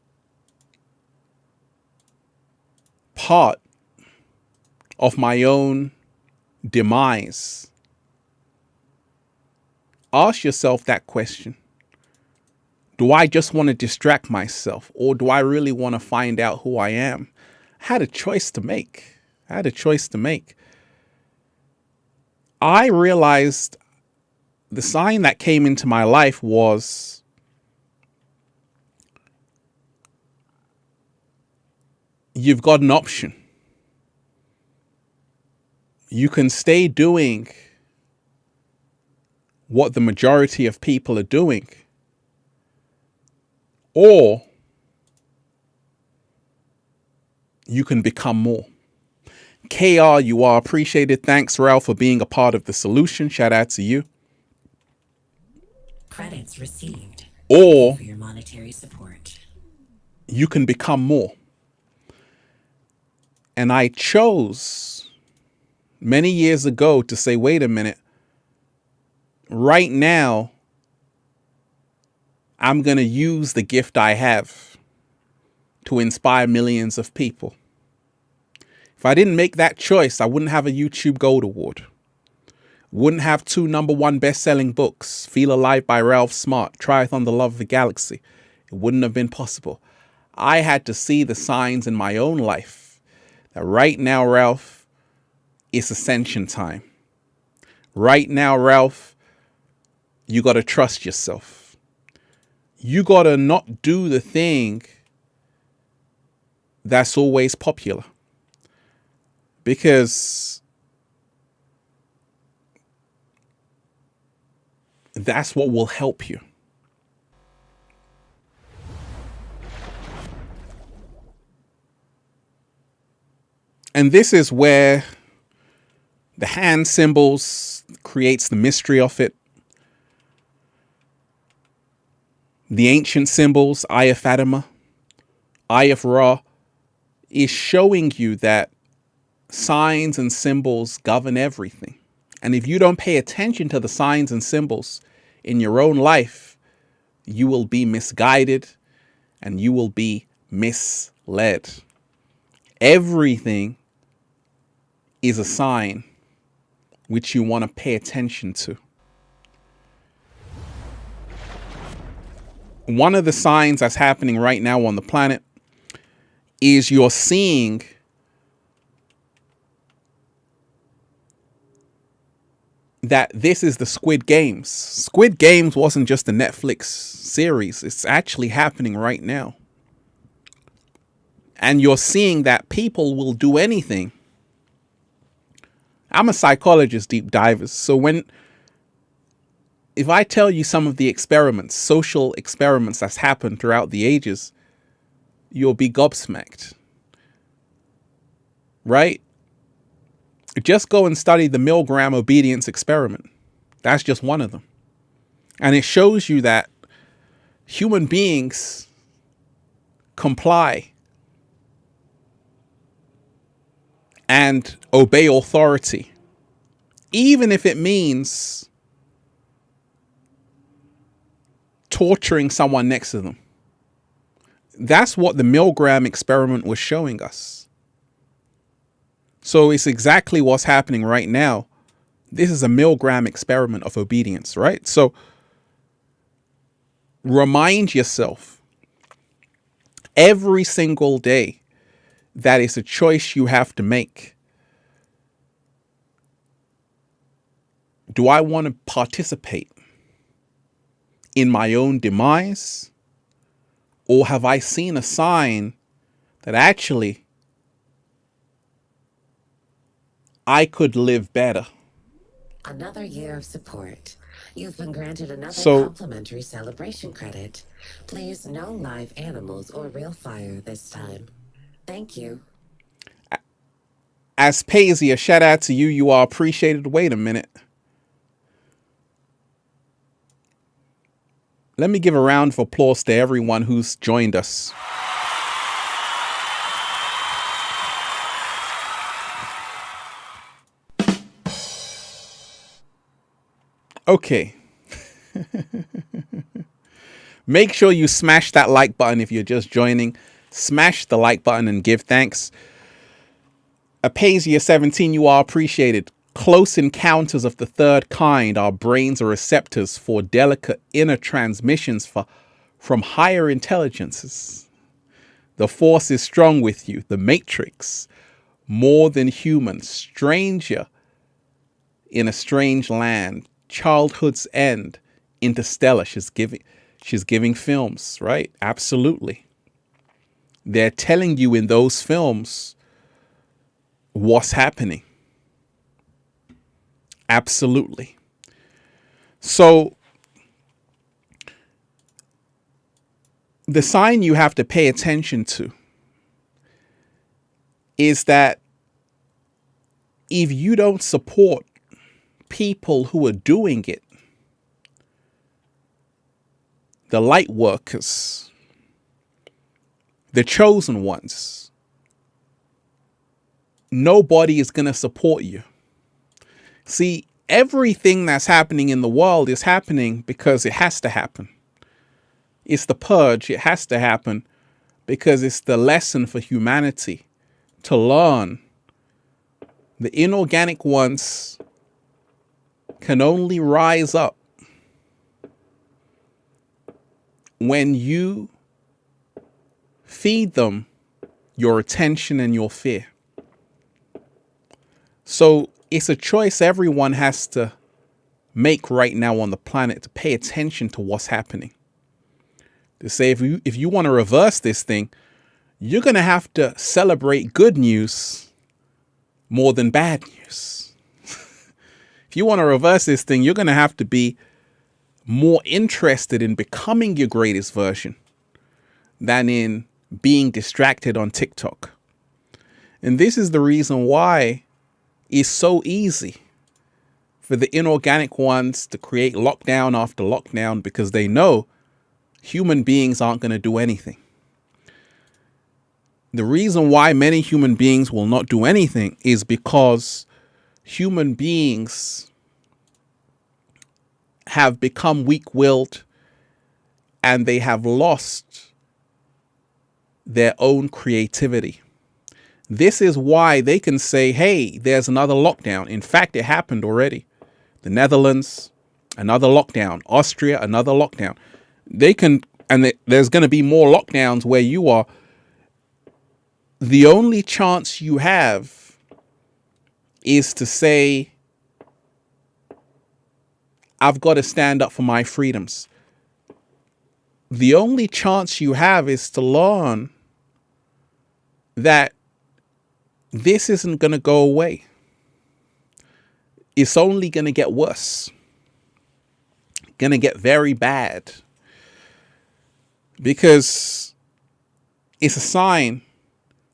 part of my own demise? Ask yourself that question. Do I just want to distract myself, or do I really want to find out who I am? I had a choice to make. I realized the sign that came into my life was you've got an option. You can stay doing what the majority of people are doing, or you can become more. KR, you are appreciated. Thanks, Ralph, for being a part of the solution. Shout out to you. Credits received. Or for your monetary support. You can become more. And I chose many years ago to say, wait a minute. Right now, I'm going to use the gift I have to inspire millions of people. If I didn't make that choice, I wouldn't have a YouTube Gold Award. Wouldn't have 2 #1 best-selling books, Feel Alive by Ralph Smart, Triathlon the Love of the Galaxy. It wouldn't have been possible. I had to see the signs in my own life that right now, Ralph, it's ascension time. Right now, Ralph, you got to trust yourself. You got to not do the thing that's always popular. Because that's what will help you. And this is where the hand symbols creates the mystery of it. The ancient symbols, Eye of Fatima, Eye of Ra, is showing you that signs and symbols govern everything. And if you don't pay attention to the signs and symbols in your own life, you will be misguided and you will be misled. Everything is a sign which you want to pay attention to. One of the signs that's happening right now on the planet is you're seeing that this is the Squid Games. Squid Games wasn't just a Netflix series. It's actually happening right now. And you're seeing that people will do anything. I'm a psychologist, deep divers. So if I tell you some of the experiments, social experiments that's happened throughout the ages, you'll be gobsmacked. Right? Just go and study the Milgram obedience experiment. That's just one of them. And it shows you that human beings comply and obey authority, even if it means torturing someone next to them. That's what the Milgram experiment was showing us. So it's exactly what's happening right now. This is a Milgram experiment of obedience, right? So remind yourself every single day that is a choice you have to make. Do I want to participate in my own demise? Or have I seen a sign that actually I could live better? Another year of support. You've been granted another So complimentary celebration credit. Please no live animals or real fire this time. Thank you. Aspasia, shout out to you. You are appreciated. Wait a minute. Let me give a round of applause to everyone who's joined us. Okay. Make sure you smash that like button if you're just joining. Smash the like button and give thanks. Apasia17, you are appreciated. Close encounters of the third kind. Our brains are receptors for delicate inner transmissions from higher intelligences. The force is strong with you. The Matrix. More than human. Stranger in a strange land. Childhood's end. Interstellar. She's giving films, right? Absolutely. They're telling you in those films what's happening. Absolutely. So the sign you have to pay attention to is that if you don't support people who are doing it, the light workers, the chosen ones, nobody is going to support you. See, everything that's happening in the world is happening because it has to happen. It's the purge. It has to happen because it's the lesson for humanity to learn. The inorganic ones can only rise up when you feed them your attention and your fear. So it's a choice everyone has to make right now on the planet, to pay attention to what's happening. To say if you want to reverse this thing, you're going to have to celebrate good news more than bad news. If you want to reverse this thing, you're going to have to be more interested in becoming your greatest version than in being distracted on TikTok. And this is the reason why it's so easy for the inorganic ones to create lockdown after lockdown, because they know human beings aren't going to do anything. The reason why many human beings will not do anything is because human beings have become weak-willed and they have lost their own creativity. This is why they can say, hey, there's another lockdown. In fact, it happened already. The Netherlands, another lockdown. Austria, another lockdown. There's going to be more lockdowns where you are. The only chance you have is to say, I've got to stand up for my freedoms. The only chance you have is to learn that this isn't going to go away. It's only going to get worse. Going to get very bad. Because it's a sign,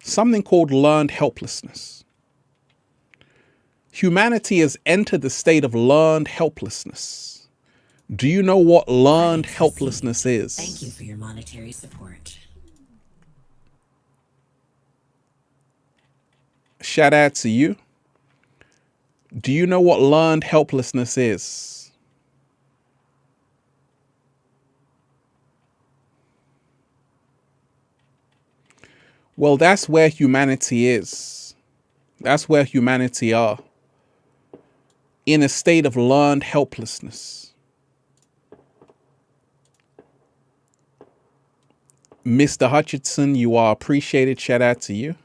something called learned helplessness. Humanity has entered the state of learned helplessness. Do you know what learned helplessness is? Thank you for your monetary support. Shout out to you. Do you know what learned helplessness is? Well, that's where humanity is. That's where humanity are. In a state of learned helplessness. Mr. Hutchinson, you are appreciated. Shout out to you.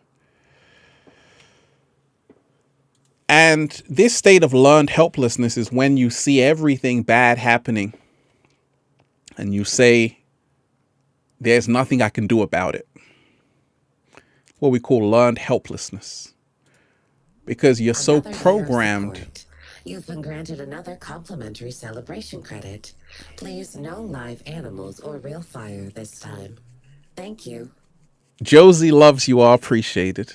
And this state of learned helplessness is when you see everything bad happening and you say, there's nothing I can do about it. What we call learned helplessness. Because you're so Another year of programmed. support. You've been granted another complimentary celebration credit. Please no live animals or real fire this time. Thank you. Josie loves you are appreciated.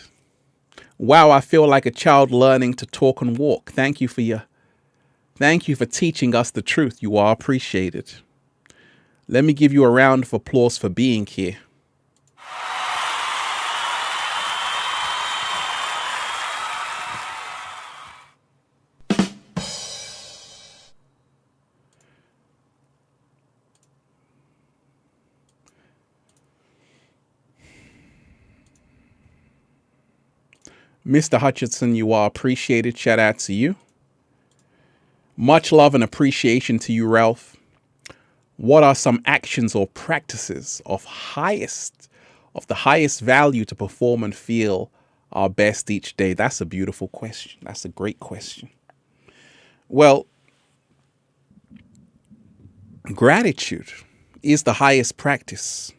Wow, I feel like a child learning to talk and walk. Thank you for teaching us the truth. You are appreciated. Let me give you a round of applause for being here. Mr. Hutchinson, you are appreciated. Shout out to you. Much love and appreciation to you, Ralph. What are some actions or practices of the highest value to perform and feel our best each day? That's a beautiful question. That's a great question. Well, gratitude is the highest practice.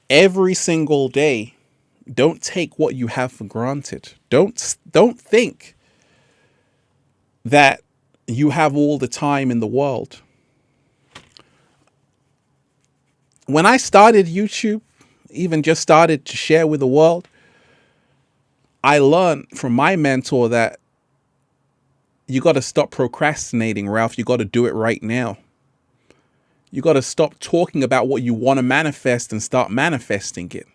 Every single day, don't take what you have for granted. Don't think that you have all the time in the world. When I started YouTube, even just started to share with the world, I learned from my mentor that you got to stop procrastinating, Ralph. You got to do it right now. You got to stop talking about what you want to manifest and start manifesting it.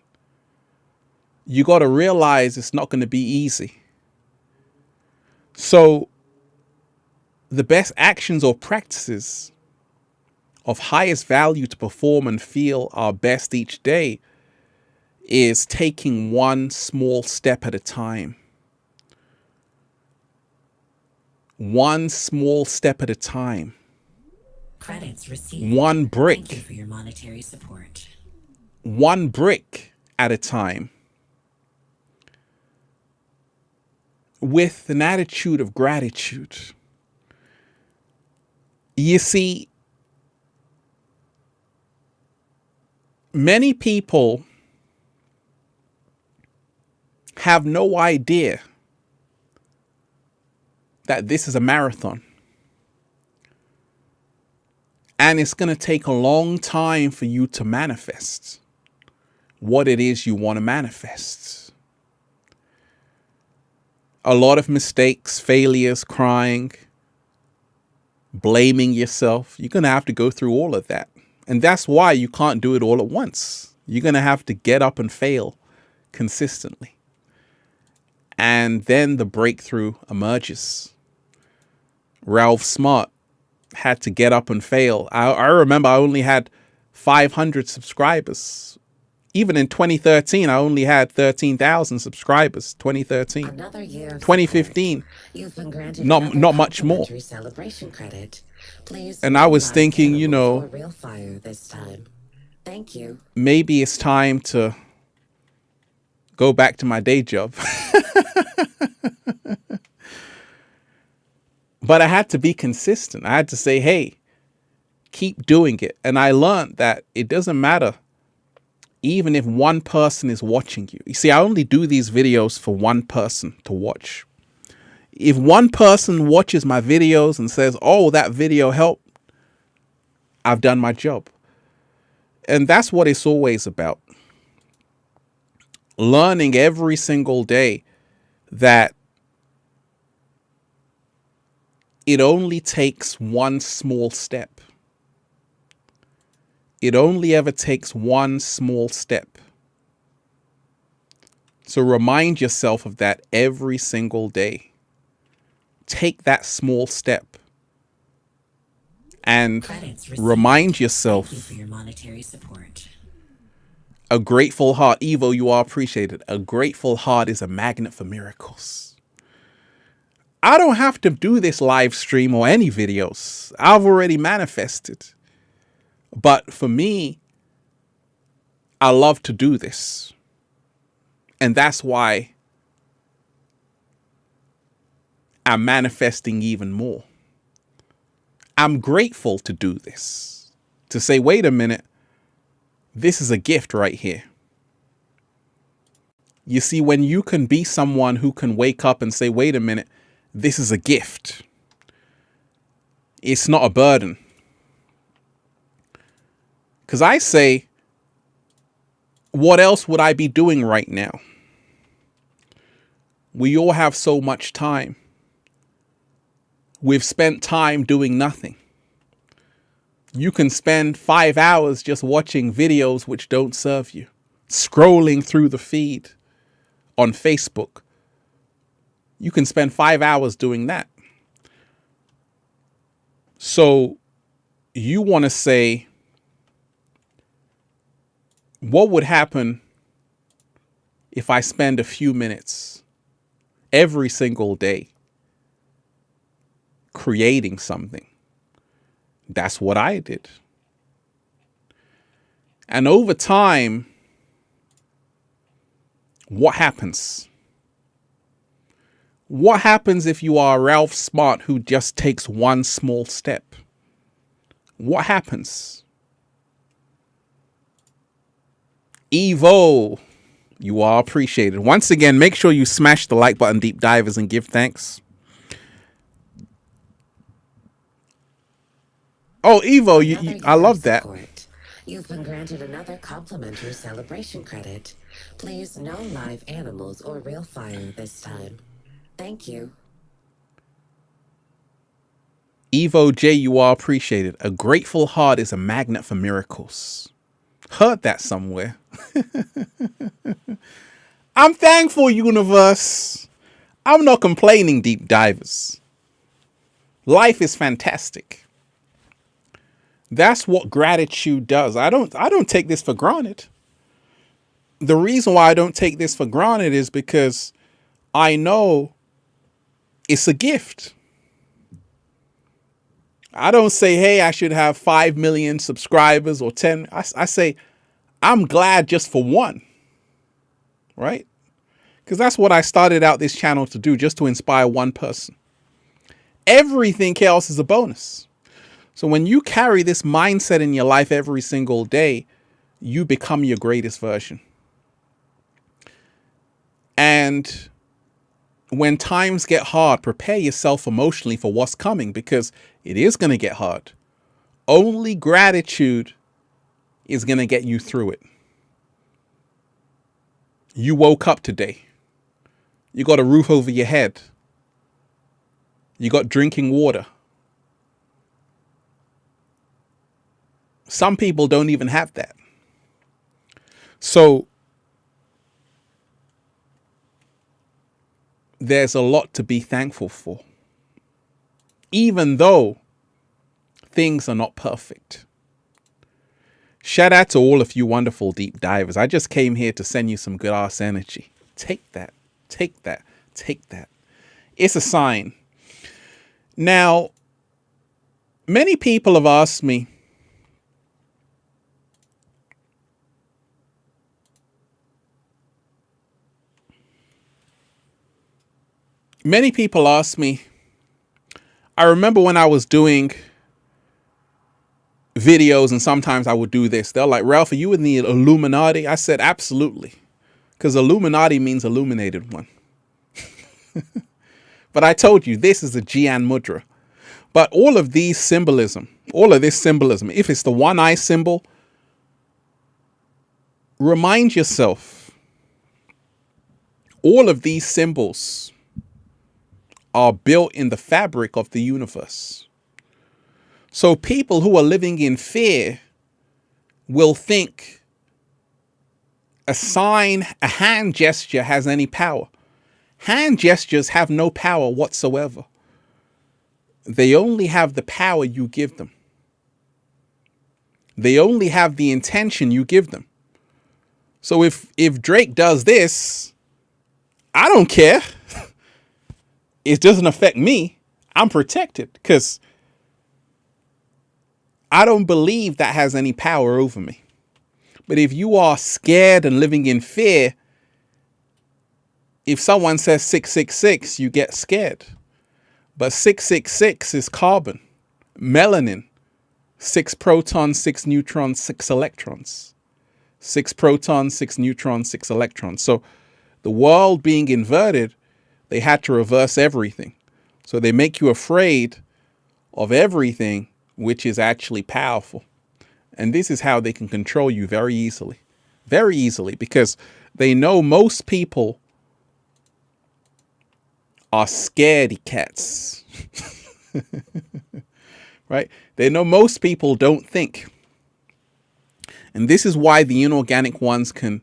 You got to realize it's not going to be easy. So the best actions or practices of highest value to perform and feel our best each day is taking one small step at a time. One small step at a time. Credits received. One brick. Thank you for your monetary support. One brick at a time. With an attitude of gratitude. You see, many people have no idea that this is a marathon. And it's going to take a long time for you to manifest what it is you want to manifest. A lot of mistakes, failures, crying, blaming yourself. You're going to have to go through all of that. And that's why you can't do it all at once. You're going to have to get up and fail consistently. And then the breakthrough emerges. Ralph Smart had to get up and fail. I remember I only had 500 subscribers. Even in 2013, I only had 13,000 subscribers. 2013. Another year of 2015. You've been granted not much more. Celebration credit. Please And I was thinking, real fire this time. Thank you. Maybe it's time to go back to my day job. But I had to be consistent. I had to say, hey, keep doing it. And I learned that it doesn't matter even if one person is watching you. You see, I only do these videos for one person to watch. If one person watches my videos and says, oh, that video helped, I've done my job. And that's what it's always about. Learning every single day that it only takes one small step. It only ever takes one small step. So remind yourself of that every single day. Take that small step. And remind yourself. Thank you for your monetary support. A grateful heart. Evo, you are appreciated. A grateful heart is a magnet for miracles. I don't have to do this live stream or any videos. I've already manifested. But for me, I love to do this. And that's why am manifesting even more. I'm grateful to do this, to say, wait a minute, this is a gift right here. You see, when you can be someone who can wake up and say, wait a minute, this is a gift. It's not a burden. Because I say, what else would I be doing right now? We all have so much time. We've spent time doing nothing. You can spend 5 hours just watching videos which don't serve you, scrolling through the feed on Facebook. You can spend 5 hours doing that. So you want to say, what would happen if I spend a few minutes every single day creating something? That's what I did. And over time, what happens? What happens if you are Ralph Smart who just takes one small step? What happens? Evo, you are appreciated. Once again, make sure you smash the like button, deep divers, and give thanks. Oh, Evo, I love that. You've been granted another complimentary celebration credit. Please, no live animals or real fire this time. Thank you. Evo J, you are appreciated. A grateful heart is a magnet for miracles. Heard that somewhere. I'm thankful, universe. I'm not complaining, deep divers. Life is fantastic. That's what gratitude does. I don't take this for granted. The reason why I don't take this for granted is because I know it's a gift. I don't say, hey, I should have 5 million subscribers or 10. I say, I'm glad just for one, right? Because that's what I started out this channel to do, just to inspire one person. Everything else is a bonus. So when you carry this mindset in your life every single day, you become your greatest version. And when times get hard, prepare yourself emotionally for what's coming, because it is going to get hard. Only gratitude is going to get you through it. You woke up today. You got a roof over your head. You got drinking water. Some people don't even have that. So there's a lot to be thankful for, even though things are not perfect. Shout out to all of you wonderful deep divers. I just came here to send you some good ass energy. Take that, take that, take that. It's a sign. Now, many people have asked me, I remember when I was doing videos and sometimes I would do this. They're like, Ralph, are you in the Illuminati? I said, absolutely. Because Illuminati means illuminated one. But I told you, this is a Jian Mudra. But all of this symbolism, if it's the one eye symbol, remind yourself, all of these symbols are built in the fabric of the universe. So people who are living in fear will think a sign, a hand gesture has any power. Hand gestures have no power whatsoever. They only have the power you give them. They only have the intention you give them. So if Drake does this, I don't care. It doesn't affect me. I'm protected because I don't believe that has any power over me. But if you are scared and living in fear, if someone says 666, you get scared. But 666 is carbon. Melanin, 6 protons, 6 neutrons, 6 electrons. 6 protons, 6 neutrons, 6 electrons. So the world being inverted, they had to reverse everything. So they make you afraid of everything, which is actually powerful. And this is how they can control you very easily. Very easily, because they know most people are scaredy cats. Right? They know most people don't think. And this is why the inorganic ones can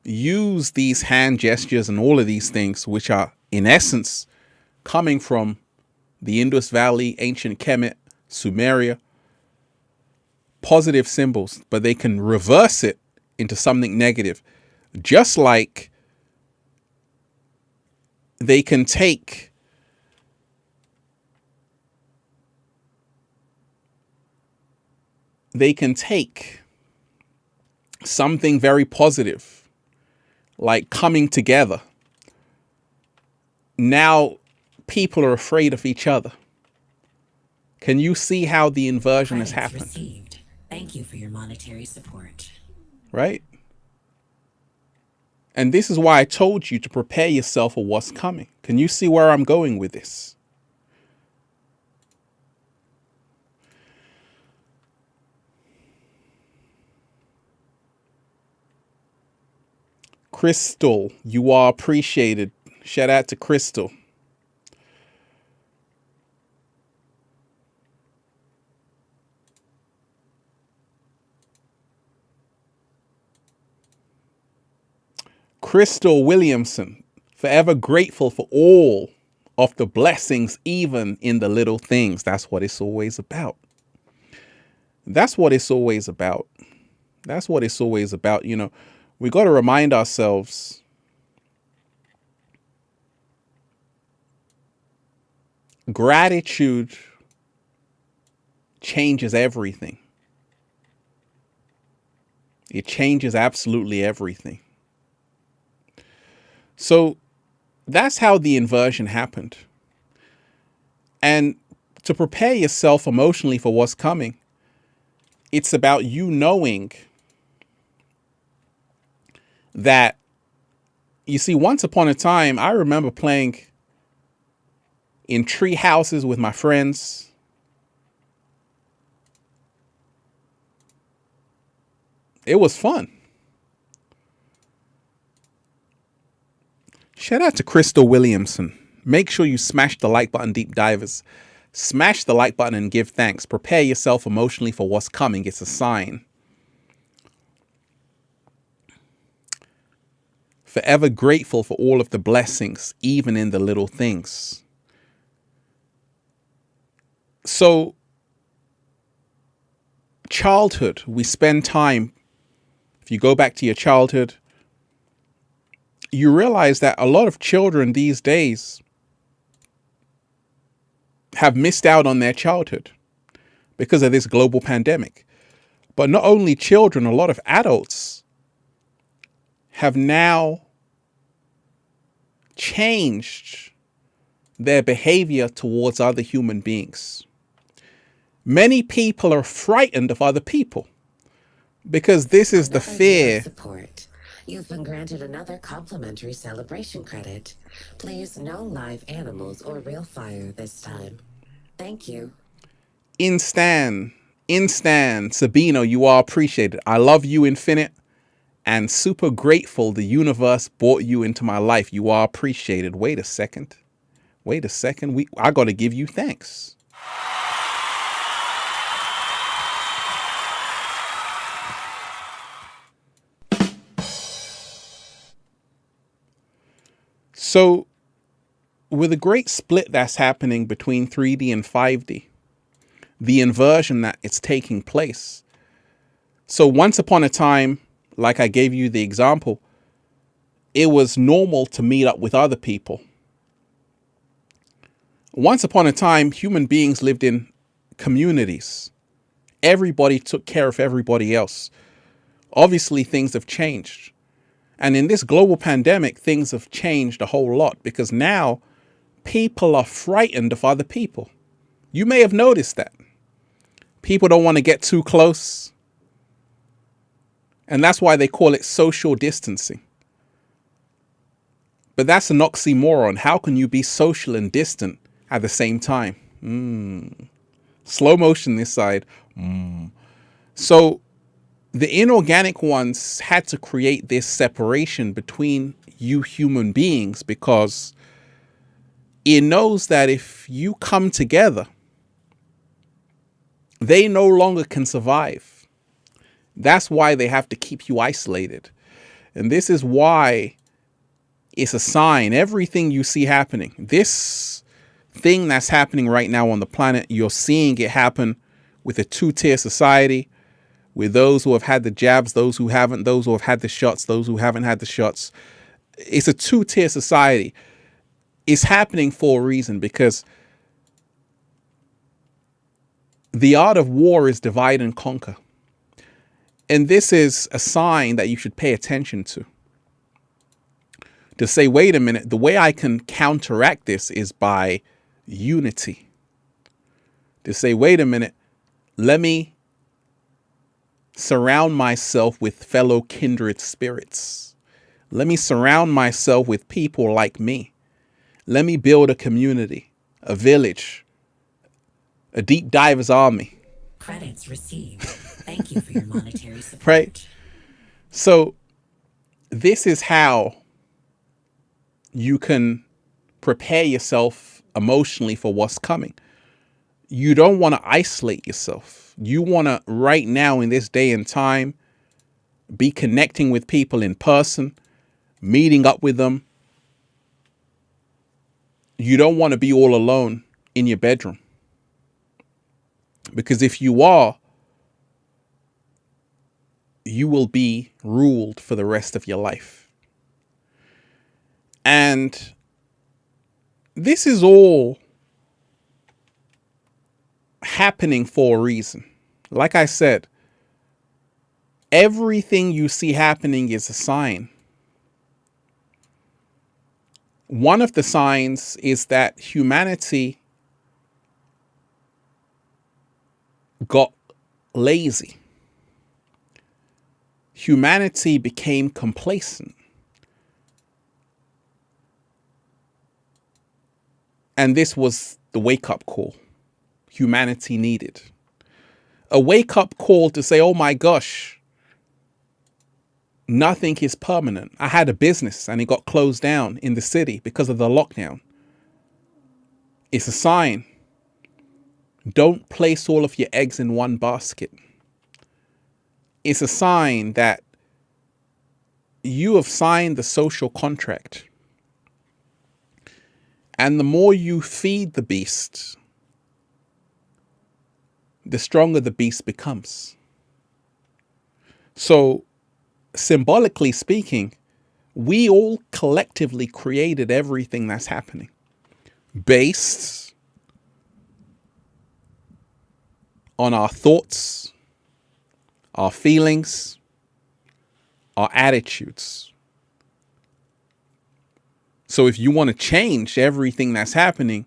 use these hand gestures and all of these things, which are in essence coming from the Indus Valley, ancient Kemet, Sumeria, positive symbols, but they can reverse it into something negative. Just like they can take something very positive, like coming together. Now people are afraid of each other. Can you see how the inversion has happened? Received. Thank you for your monetary support. Right? And this is why I told you to prepare yourself for what's coming. Can you see where I'm going with this? Crystal, you are appreciated. Shout out to Crystal. Crystal Williamson, forever grateful for all of the blessings, even in the little things. That's what it's always about. That's what it's always about. That's what it's always about. You know, we got to remind ourselves gratitude changes everything. It changes absolutely everything. So that's how the inversion happened. And to prepare yourself emotionally for what's coming, it's about you knowing that, you see, once upon a time, I remember playing in tree houses with my friends. It was fun. Shout out to Crystal Williamson. Make sure you smash the like button, deep divers. Smash the like button and give thanks. Prepare yourself emotionally for what's coming. It's a sign. Forever grateful for all of the blessings, even in the little things. So, childhood, we spend time. If you go back to your childhood, you realize that a lot of children these days have missed out on their childhood because of this global pandemic. But not only children, a lot of adults have now changed their behavior towards other human beings. Many people are frightened of other people because this is the fear. Support. You've been granted another complimentary celebration credit. Please no live animals or real fire this time. Thank you. Instan, Sabino, you are appreciated. I love you, Infinite, and super grateful the universe brought you into my life. You are appreciated. Wait a second. I got to give you thanks. So, with a great split that's happening between 3D and 5D, the inversion that it's taking place. So once upon a time, like I gave you the example, it was normal to meet up with other people. Once upon a time, human beings lived in communities. Everybody took care of everybody else. Obviously, things have changed. And in this global pandemic, things have changed a whole lot because now people are frightened of other people. You may have noticed that. People don't want to get too close. And that's why they call it social distancing. But that's an oxymoron. How can you be social and distant at the same time? Slow motion this side. So the inorganic ones had to create this separation between you human beings because it knows that if you come together, they no longer can survive. That's why they have to keep you isolated. And this is why it's a sign. Everything you see happening, this thing that's happening right now on the planet, you're seeing it happen with a two-tier society, with those who have had the jabs, those who haven't, those who have had the shots, those who haven't had the shots. It's a two-tier society. It's happening for a reason because the art of war is divide and conquer. And this is a sign that you should pay attention to. To say, wait a minute, the way I can counteract this is by unity. To say, wait a minute, let me surround myself with fellow kindred spirits. Let me surround myself with people like me. Let me build a community, a village, a deep diver's army. Credits received. Thank you for your monetary support. Right? So this is how you can prepare yourself emotionally for what's coming. You don't want to isolate yourself. You want to, right now in this day and time, be connecting with people in person, meeting up with them. You don't want to be all alone in your bedroom. Because if you are, you will be ruled for the rest of your life. And this is all happening for a reason. Like I said, everything you see happening is a sign. One of the signs is that humanity got lazy. Humanity became complacent. And this was the wake-up call humanity needed. A wake-up call to say, oh my gosh, nothing is permanent. I had a business and it got closed down in the city because of the lockdown. It's a sign. Don't place all of your eggs in one basket. It's a sign that you have signed the social contract. And the more you feed the beast, the stronger the beast becomes. So, symbolically speaking, we all collectively created everything that's happening based on our thoughts, our feelings, our attitudes. So if you want to change everything that's happening,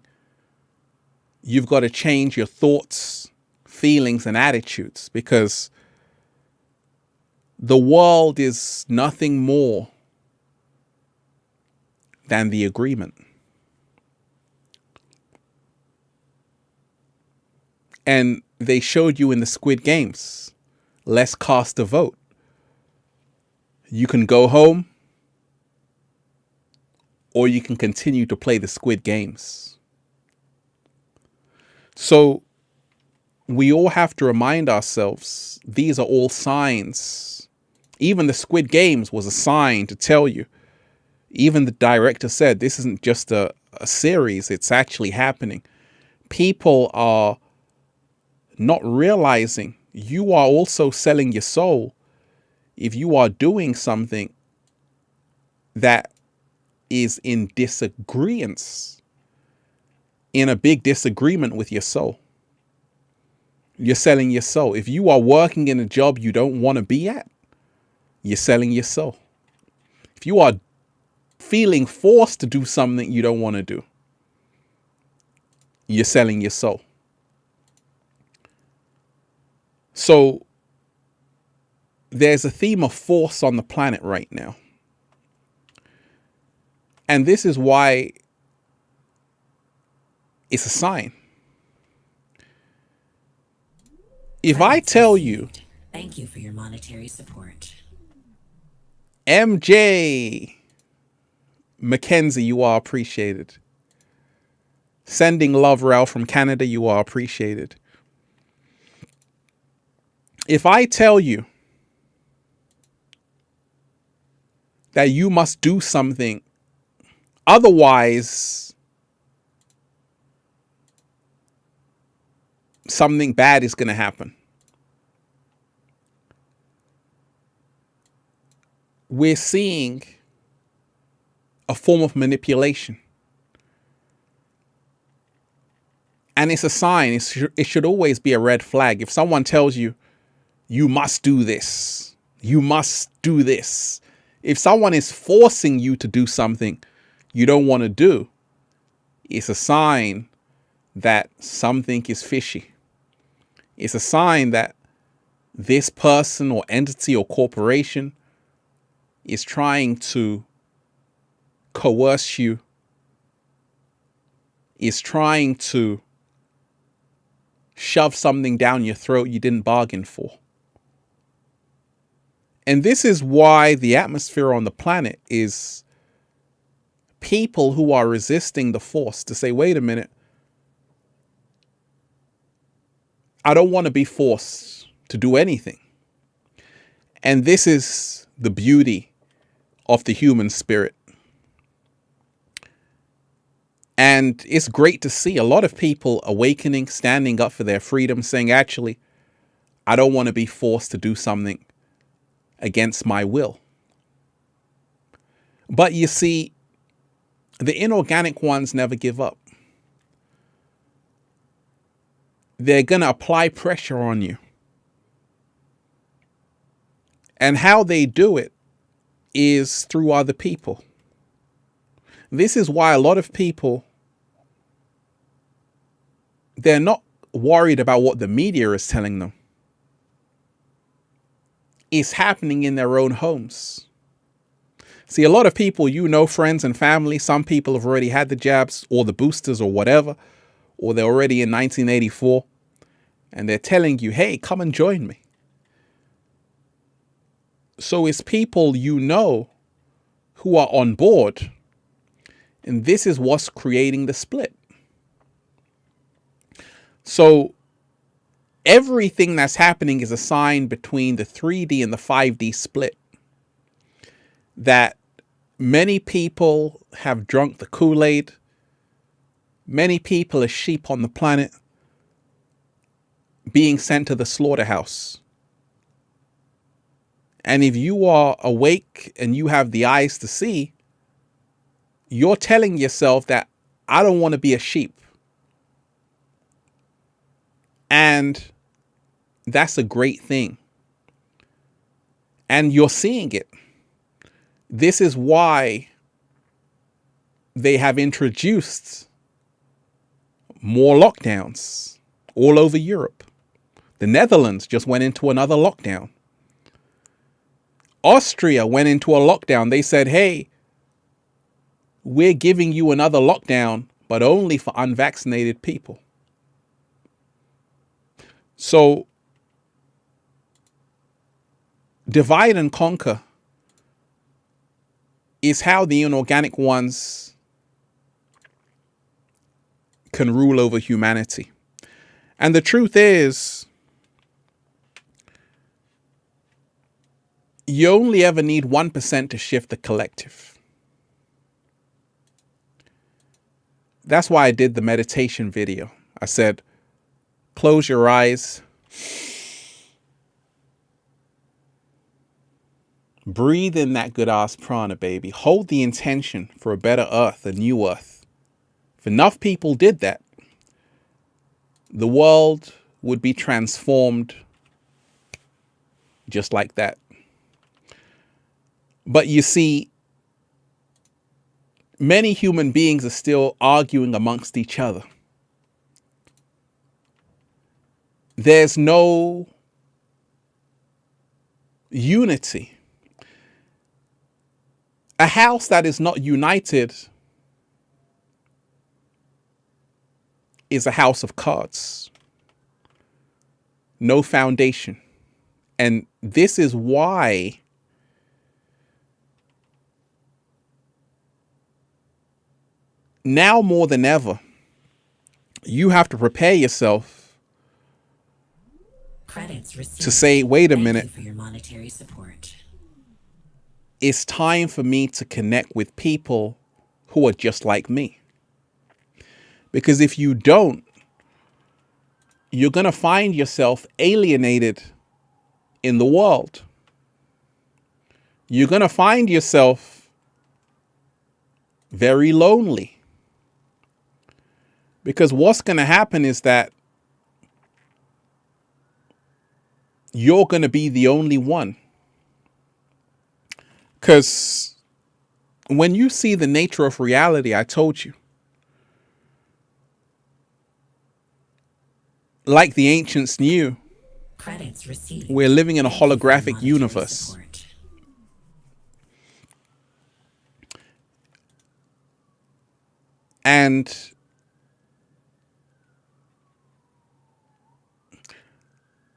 you've got to change your thoughts, feelings, and attitudes, because the world is nothing more than the agreement. And they showed you in the Squid Games, let's cast a vote. You can go home, or you can continue to play the Squid Games. So we all have to remind ourselves, these are all signs. Even the Squid Games was a sign to tell you. Even the director said, this isn't just a series, it's actually happening. People are not realizing you are also selling your soul if you are doing something that is in disagreement, in a big disagreement with your soul. You're selling your soul. If you are working in a job you don't want to be at, you're selling your soul. If you are feeling forced to do something you don't want to do, you're selling your soul. So there's a theme of force on the planet right now. And this is why it's a sign. If I tell you, thank you for your monetary support. MJ Mackenzie, you are appreciated. Sending love, Ralph from Canada, you are appreciated. If I tell you that you must do something, otherwise something bad is going to happen, we're seeing a form of manipulation. And it's a sign. It should always be a red flag. If someone tells you, you must do this, you must do this. If someone is forcing you to do something you don't want to do, it's a sign that something is fishy. It's a sign that this person or entity or corporation is trying to coerce you, is trying to shove something down your throat you didn't bargain for. And this is why the atmosphere on the planet is people who are resisting the force to say, wait a minute, I don't want to be forced to do anything. And this is the beauty of the human spirit. And it's great to see a lot of people awakening, standing up for their freedom, saying, actually, I don't want to be forced to do something against my will. But you see, the inorganic ones never give up. They're going to apply pressure on you. And how they do it is through other people. This is why a lot of people, they're not worried about what the media is telling them. It's happening in their own homes. See, a lot of people, friends and family, some people have already had the jabs or the boosters or whatever, or they're already in 1984, and they're telling you, hey, come and join me. So it's people who are on board, and this is what's creating the split. So everything that's happening is a sign between the 3D and the 5D split. That many people have drunk the Kool-Aid. Many people are sheep on the planet being sent to the slaughterhouse. And if you are awake and you have the eyes to see, you're telling yourself that I don't want to be a sheep. And that's a great thing. And you're seeing it. This is why they have introduced more lockdowns all over Europe. The Netherlands just went into another lockdown. Austria went into a lockdown. They said, hey, we're giving you another lockdown, but only for unvaccinated people. So divide and conquer is how the inorganic ones can rule over humanity. And the truth is, you only ever need 1% to shift the collective. That's why I did the meditation video. I said, close your eyes. Breathe in that good ass prana, baby. Hold the intention for a better earth, a new earth. If enough people did that, the world would be transformed just like that. But you see, many human beings are still arguing amongst each other. there's no unity. A house that is not united is a house of cards. No foundation. And this is why now more than ever, you have to prepare yourself to say, wait a minute, for your monetary support. It's time for me to connect with people who are just like me. Because if you don't, you're going to find yourself alienated in the world. You're going to find yourself very lonely. Because what's going to happen is that you're going to be the only one. Because when you see the nature of reality, I told you, like the ancients knew, we're living in a holographic universe. And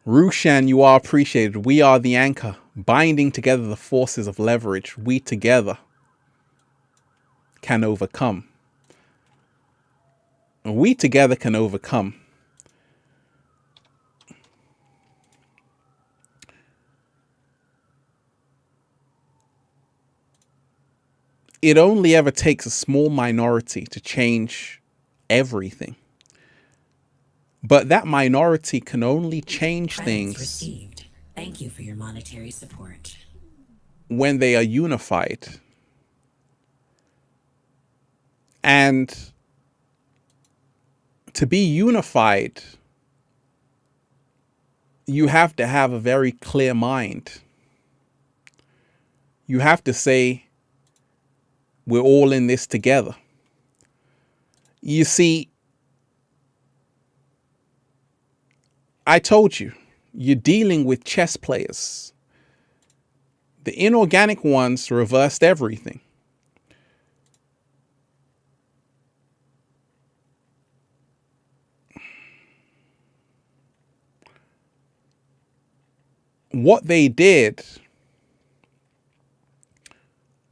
Rushan, you are appreciated. We are the anchor, binding together the forces of leverage. We together can overcome. We together can overcome. It only ever takes a small minority to change everything. But that minority can only change things. Thank you for your monetary support. When they are unified. And to be unified, you have to have a very clear mind. You have to say, we're all in this together. You see, I told you, you're dealing with chess players. The inorganic ones reversed everything. What they did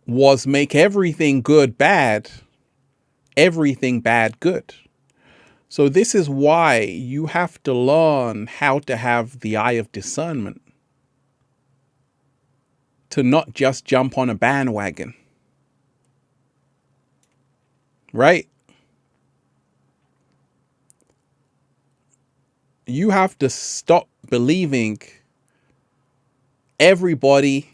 was make everything good bad, everything bad good. So this is why you have to learn how to have the eye of discernment, to not just jump on a bandwagon, right? You have to stop believing everybody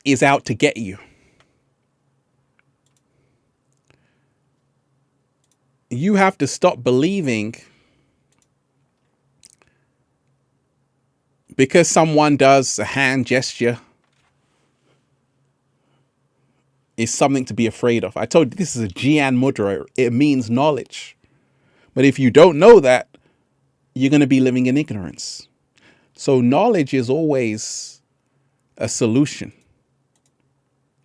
is out to get you. You have to stop believing because someone does a hand gesture is something to be afraid of. I told you this is a Jian Mudra. It means knowledge. But if you don't know that, you're going to be living in ignorance. So knowledge is always a solution.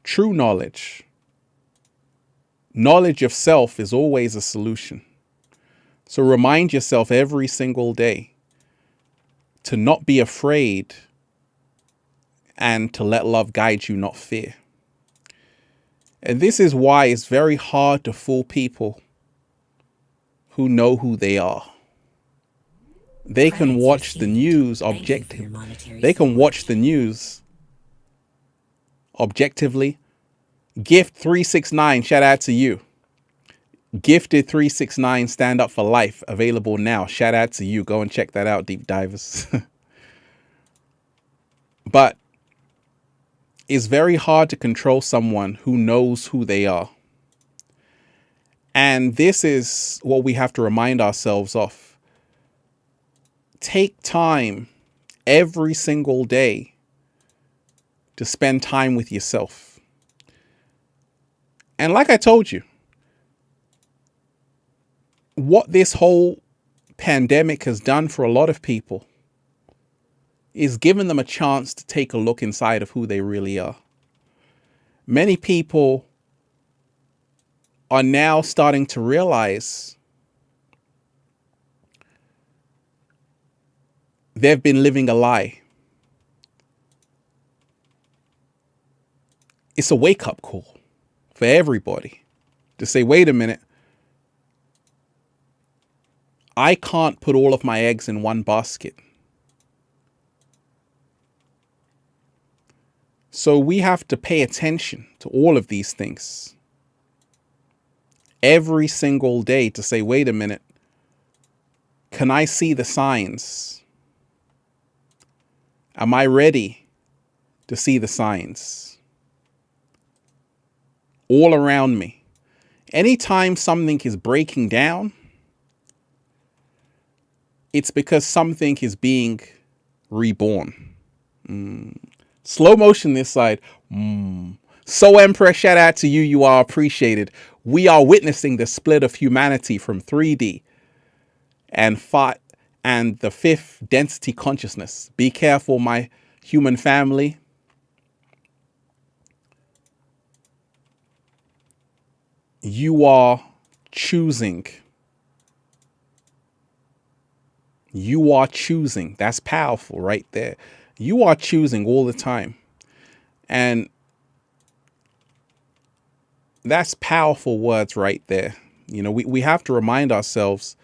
True knowledge. Knowledge of self is always a solution. So remind yourself every single day to not be afraid and to let love guide you, not fear. And this is why it's very hard to fool people who know who they are. They can watch the news objectively. They can watch the news objectively. Gift 369, shout out to you. Gifted 369, stand up for life, available now. Shout out to you. Go and check that out, deep divers. But it's very hard to control someone who knows who they are. And this is what we have to remind ourselves of. Take time every single day to spend time with yourself. And like I told you, what this whole pandemic has done for a lot of people is given them a chance to take a look inside of who they really are. Many people are now starting to realize they've been living a lie. It's a wake-up call for everybody to say, wait a minute, I can't put all of my eggs in one basket. So we have to pay attention to all of these things every single day to say, wait a minute, can I see the signs? Am I ready to see the signs all around me? Anytime something is breaking down, it's because something is being reborn. Slow motion this side. So Empress, shout out to you. You are appreciated. We are witnessing the split of humanity from 3D and the fifth density consciousness. Be careful, my human family. You are choosing. You are choosing. That's powerful right there. You are choosing all the time. And that's powerful words right there. You know, we have to remind ourselves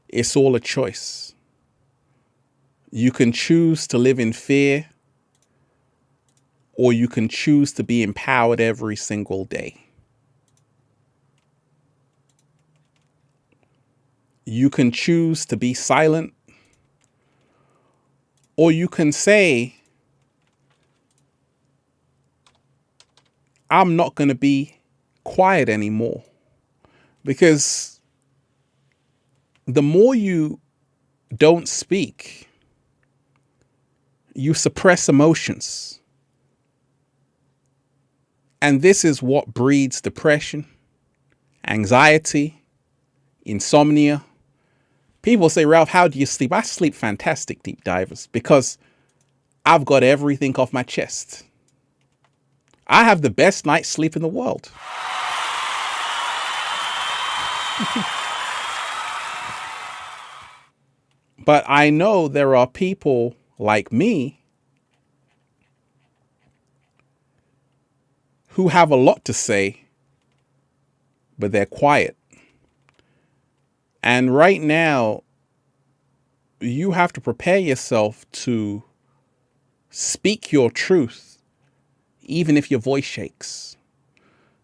it's all a choice. You can choose to live in fear, or you can choose to be empowered every single day. You can choose to be silent, or you can say, I'm not going to be quiet anymore. Because the more you don't speak, you suppress emotions. And this is what breeds depression, anxiety, insomnia. People say, Ralph, how do you sleep? I sleep fantastic, deep divers, because I've got everything off my chest. I have the best night's sleep in the world. But I know there are people like me who have a lot to say, but they're quiet. And right now, you have to prepare yourself to speak your truth, even if your voice shakes.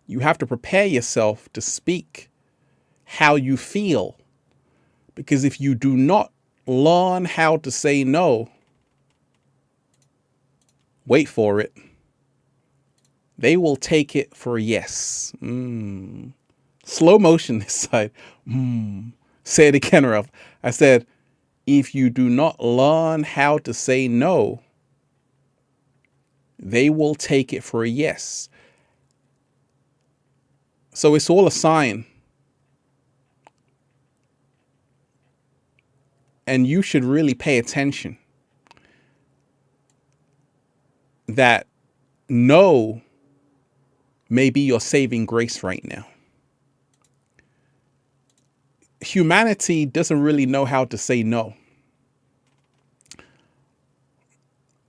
You have to prepare yourself to speak how you feel. Because if you do not learn how to say no, wait for it, they will take it for a yes. Slow motion this side. Say it again, Ralph. I said, if you do not learn how to say no, they will take it for a yes. So it's all a sign. And you should really pay attention that no may be your saving grace right now. Humanity doesn't really know how to say no.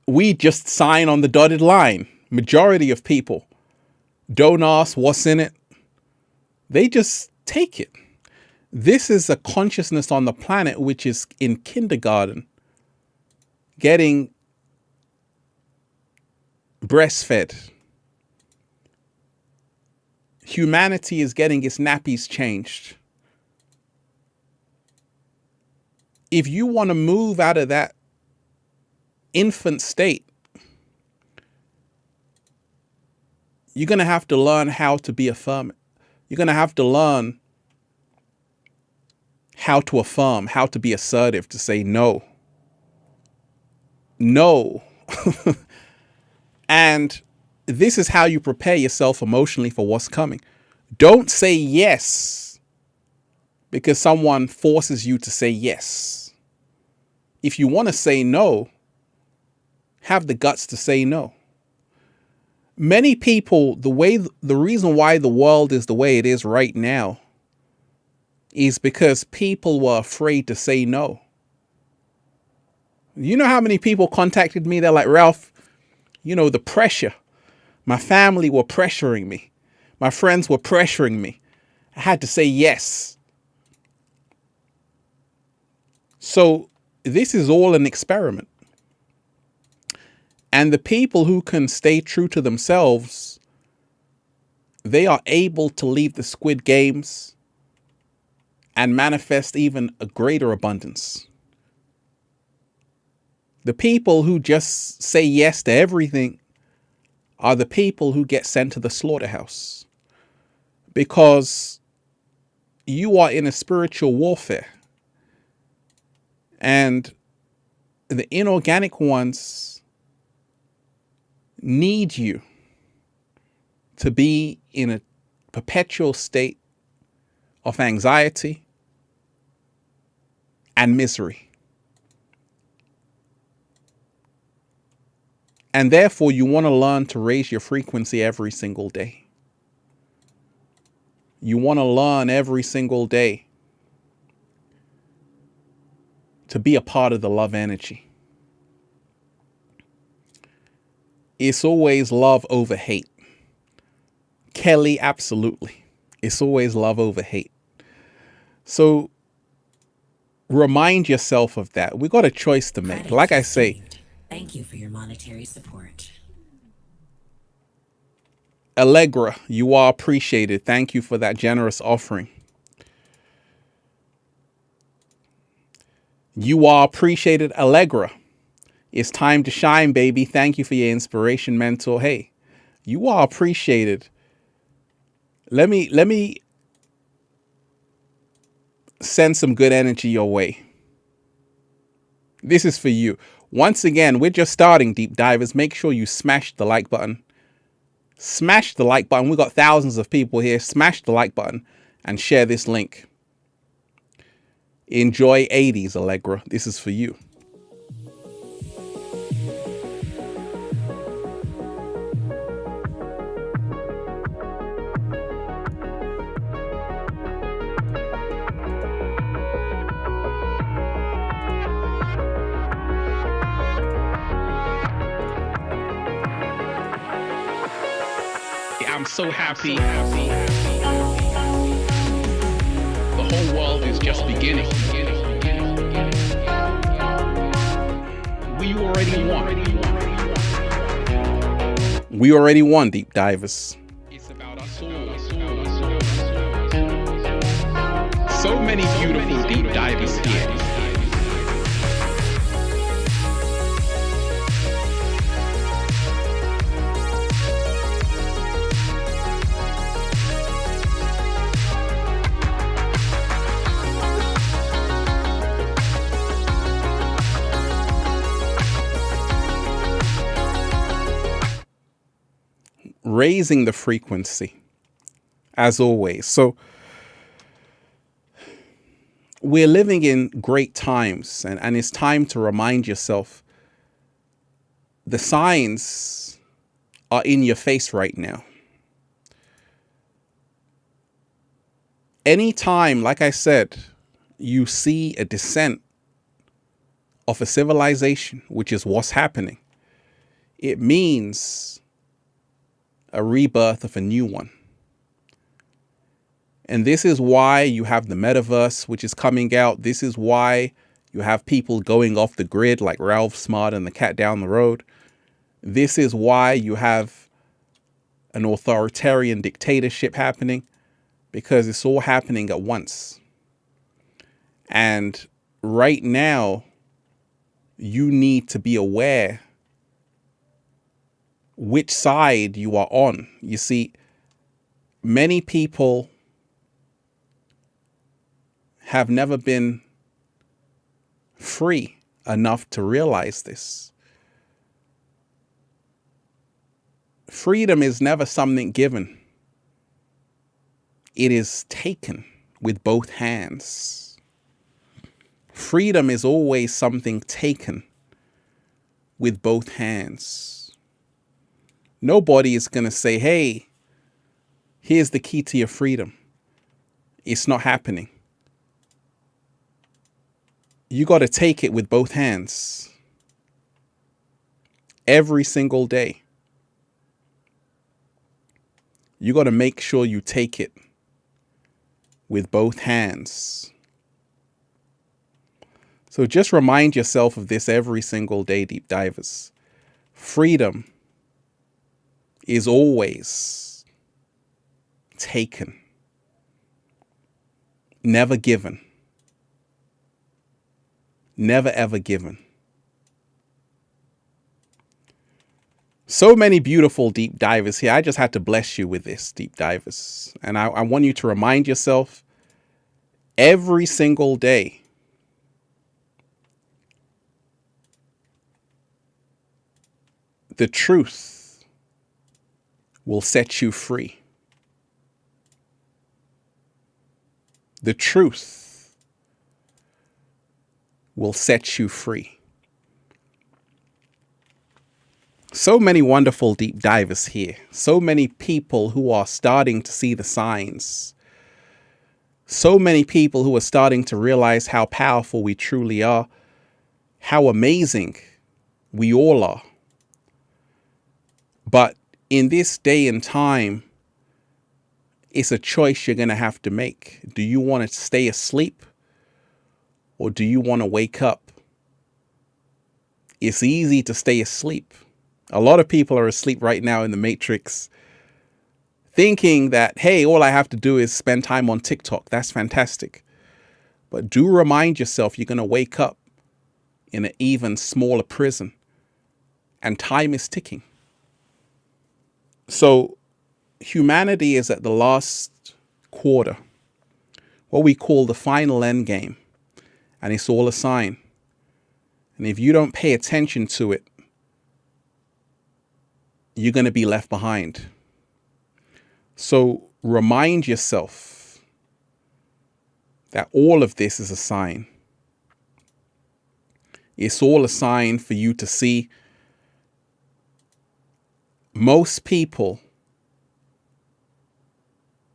We just sign on the dotted line. Majority of people don't ask what's in it. They just take it. This is a consciousness on the planet which is in kindergarten, getting breastfed. Humanity is getting its nappies changed. If you want to move out of that infant state, you're going to have to learn how to be affirming. You're going to have to learn how to affirm, how to be assertive, to say no. No. And this is how you prepare yourself emotionally for what's coming. Don't say yes because someone forces you to say yes. If you want to say no, have the guts to say no. Many people, the reason why the world is the way it is right now is because people were afraid to say no. You know how many people contacted me? They're like, Ralph, the pressure. My family were pressuring me. My friends were pressuring me. I had to say yes. So this is all an experiment. And the people who can stay true to themselves, they are able to leave the Squid Games and manifest even a greater abundance. The people who just say yes to everything are the people who get sent to the slaughterhouse, because you are in a spiritual warfare. And the inorganic ones need you to be in a perpetual state of anxiety and misery. And therefore, you want to learn to raise your frequency every single day. You want to learn every single day to be a part of the love energy. It's always love over hate. Kelly, absolutely. It's always love over hate. So remind yourself of that. We got a choice to make. Like I say, thank you for your monetary support. Allegra, you are appreciated. Thank you for that generous offering. You are appreciated, Allegra. It's time to shine, baby. Thank you for your inspiration, mentor. Hey, you are appreciated. Let me send some good energy your way. This is for you. Once again, we're just starting, deep divers. Make sure you smash the like button. Smash the like button. We've got thousands of people here. Smash the like button and share this link. Enjoy 80s, Allegra. This is for you. I'm so happy. The whole world is just beginning. We already won. We already won, deep divers. It's about us all. So many beautiful deep divers here. Raising the frequency, as always. So we're living in great times, and it's time to remind yourself the signs are in your face right now. Anytime, like I said, you see a descent of a civilization, which is what's happening, it means a rebirth of a new one. And this is why you have the metaverse, which is coming out. This is why you have people going off the grid like Ralph Smart and the cat down the road. This is why you have an authoritarian dictatorship happening, because it's all happening at once. And right now, you need to be aware which side you are on. You see, many people have never been free enough to realize this. Freedom is never something given. It is taken with both hands. Freedom is always something taken with both hands. Nobody is going to say, hey, here's the key to your freedom. It's not happening. You got to take it with both hands. Every single day. You got to make sure you take it with both hands. So just remind yourself of this every single day, deep divers. Freedom is always taken, never given, never ever given. So many beautiful deep divers here. I just had to bless you with this, deep divers. And I want you to remind yourself every single day, the truth will set you free. The truth will set you free. So many wonderful deep divers here. So many people who are starting to see the signs. So many people who are starting to realize how powerful we truly are. How amazing we all are. But in this day and time, it's a choice you're going to have to make. Do you want to stay asleep or do you want to wake up? It's easy to stay asleep. A lot of people are asleep right now in the Matrix, thinking that, hey, all I have to do is spend time on TikTok. That's fantastic. But do remind yourself you're going to wake up in an even smaller prison and time is ticking. So humanity is at the last quarter, what we call the final end game, and it's all a sign. And if you don't pay attention to it, you're going to be left behind. So remind yourself that all of this is a sign. It's all a sign for you to see. Most people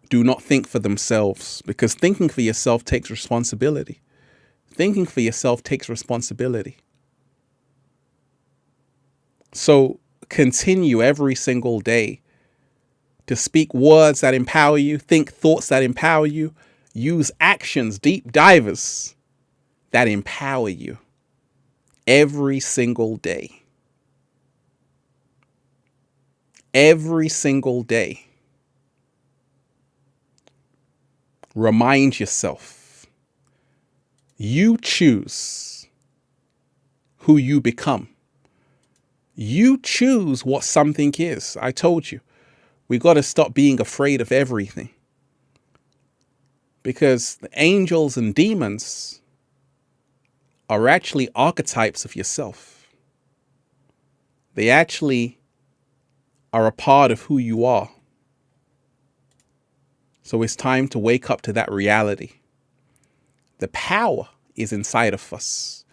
do not think for themselves, because thinking for yourself takes responsibility. Thinking for yourself takes responsibility. So continue every single day to speak words that empower you, think thoughts that empower you, use actions, deep divers, that empower you every single day. Every single day. Remind yourself, you choose who you become. You choose what something is. I told you, we got to stop being afraid of everything. Because the angels and demons are actually archetypes of yourself. They actually are a part of who you are. So it's time to wake up to that reality. The power is inside of us.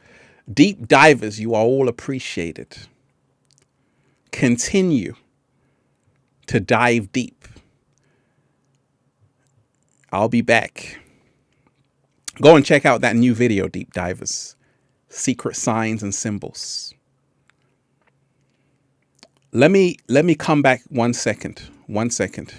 Deep divers, you are all appreciated. Continue to dive deep. I'll be back. Go and check out that new video, deep divers. Secret signs and symbols. Let me come back 1 second. 1 second.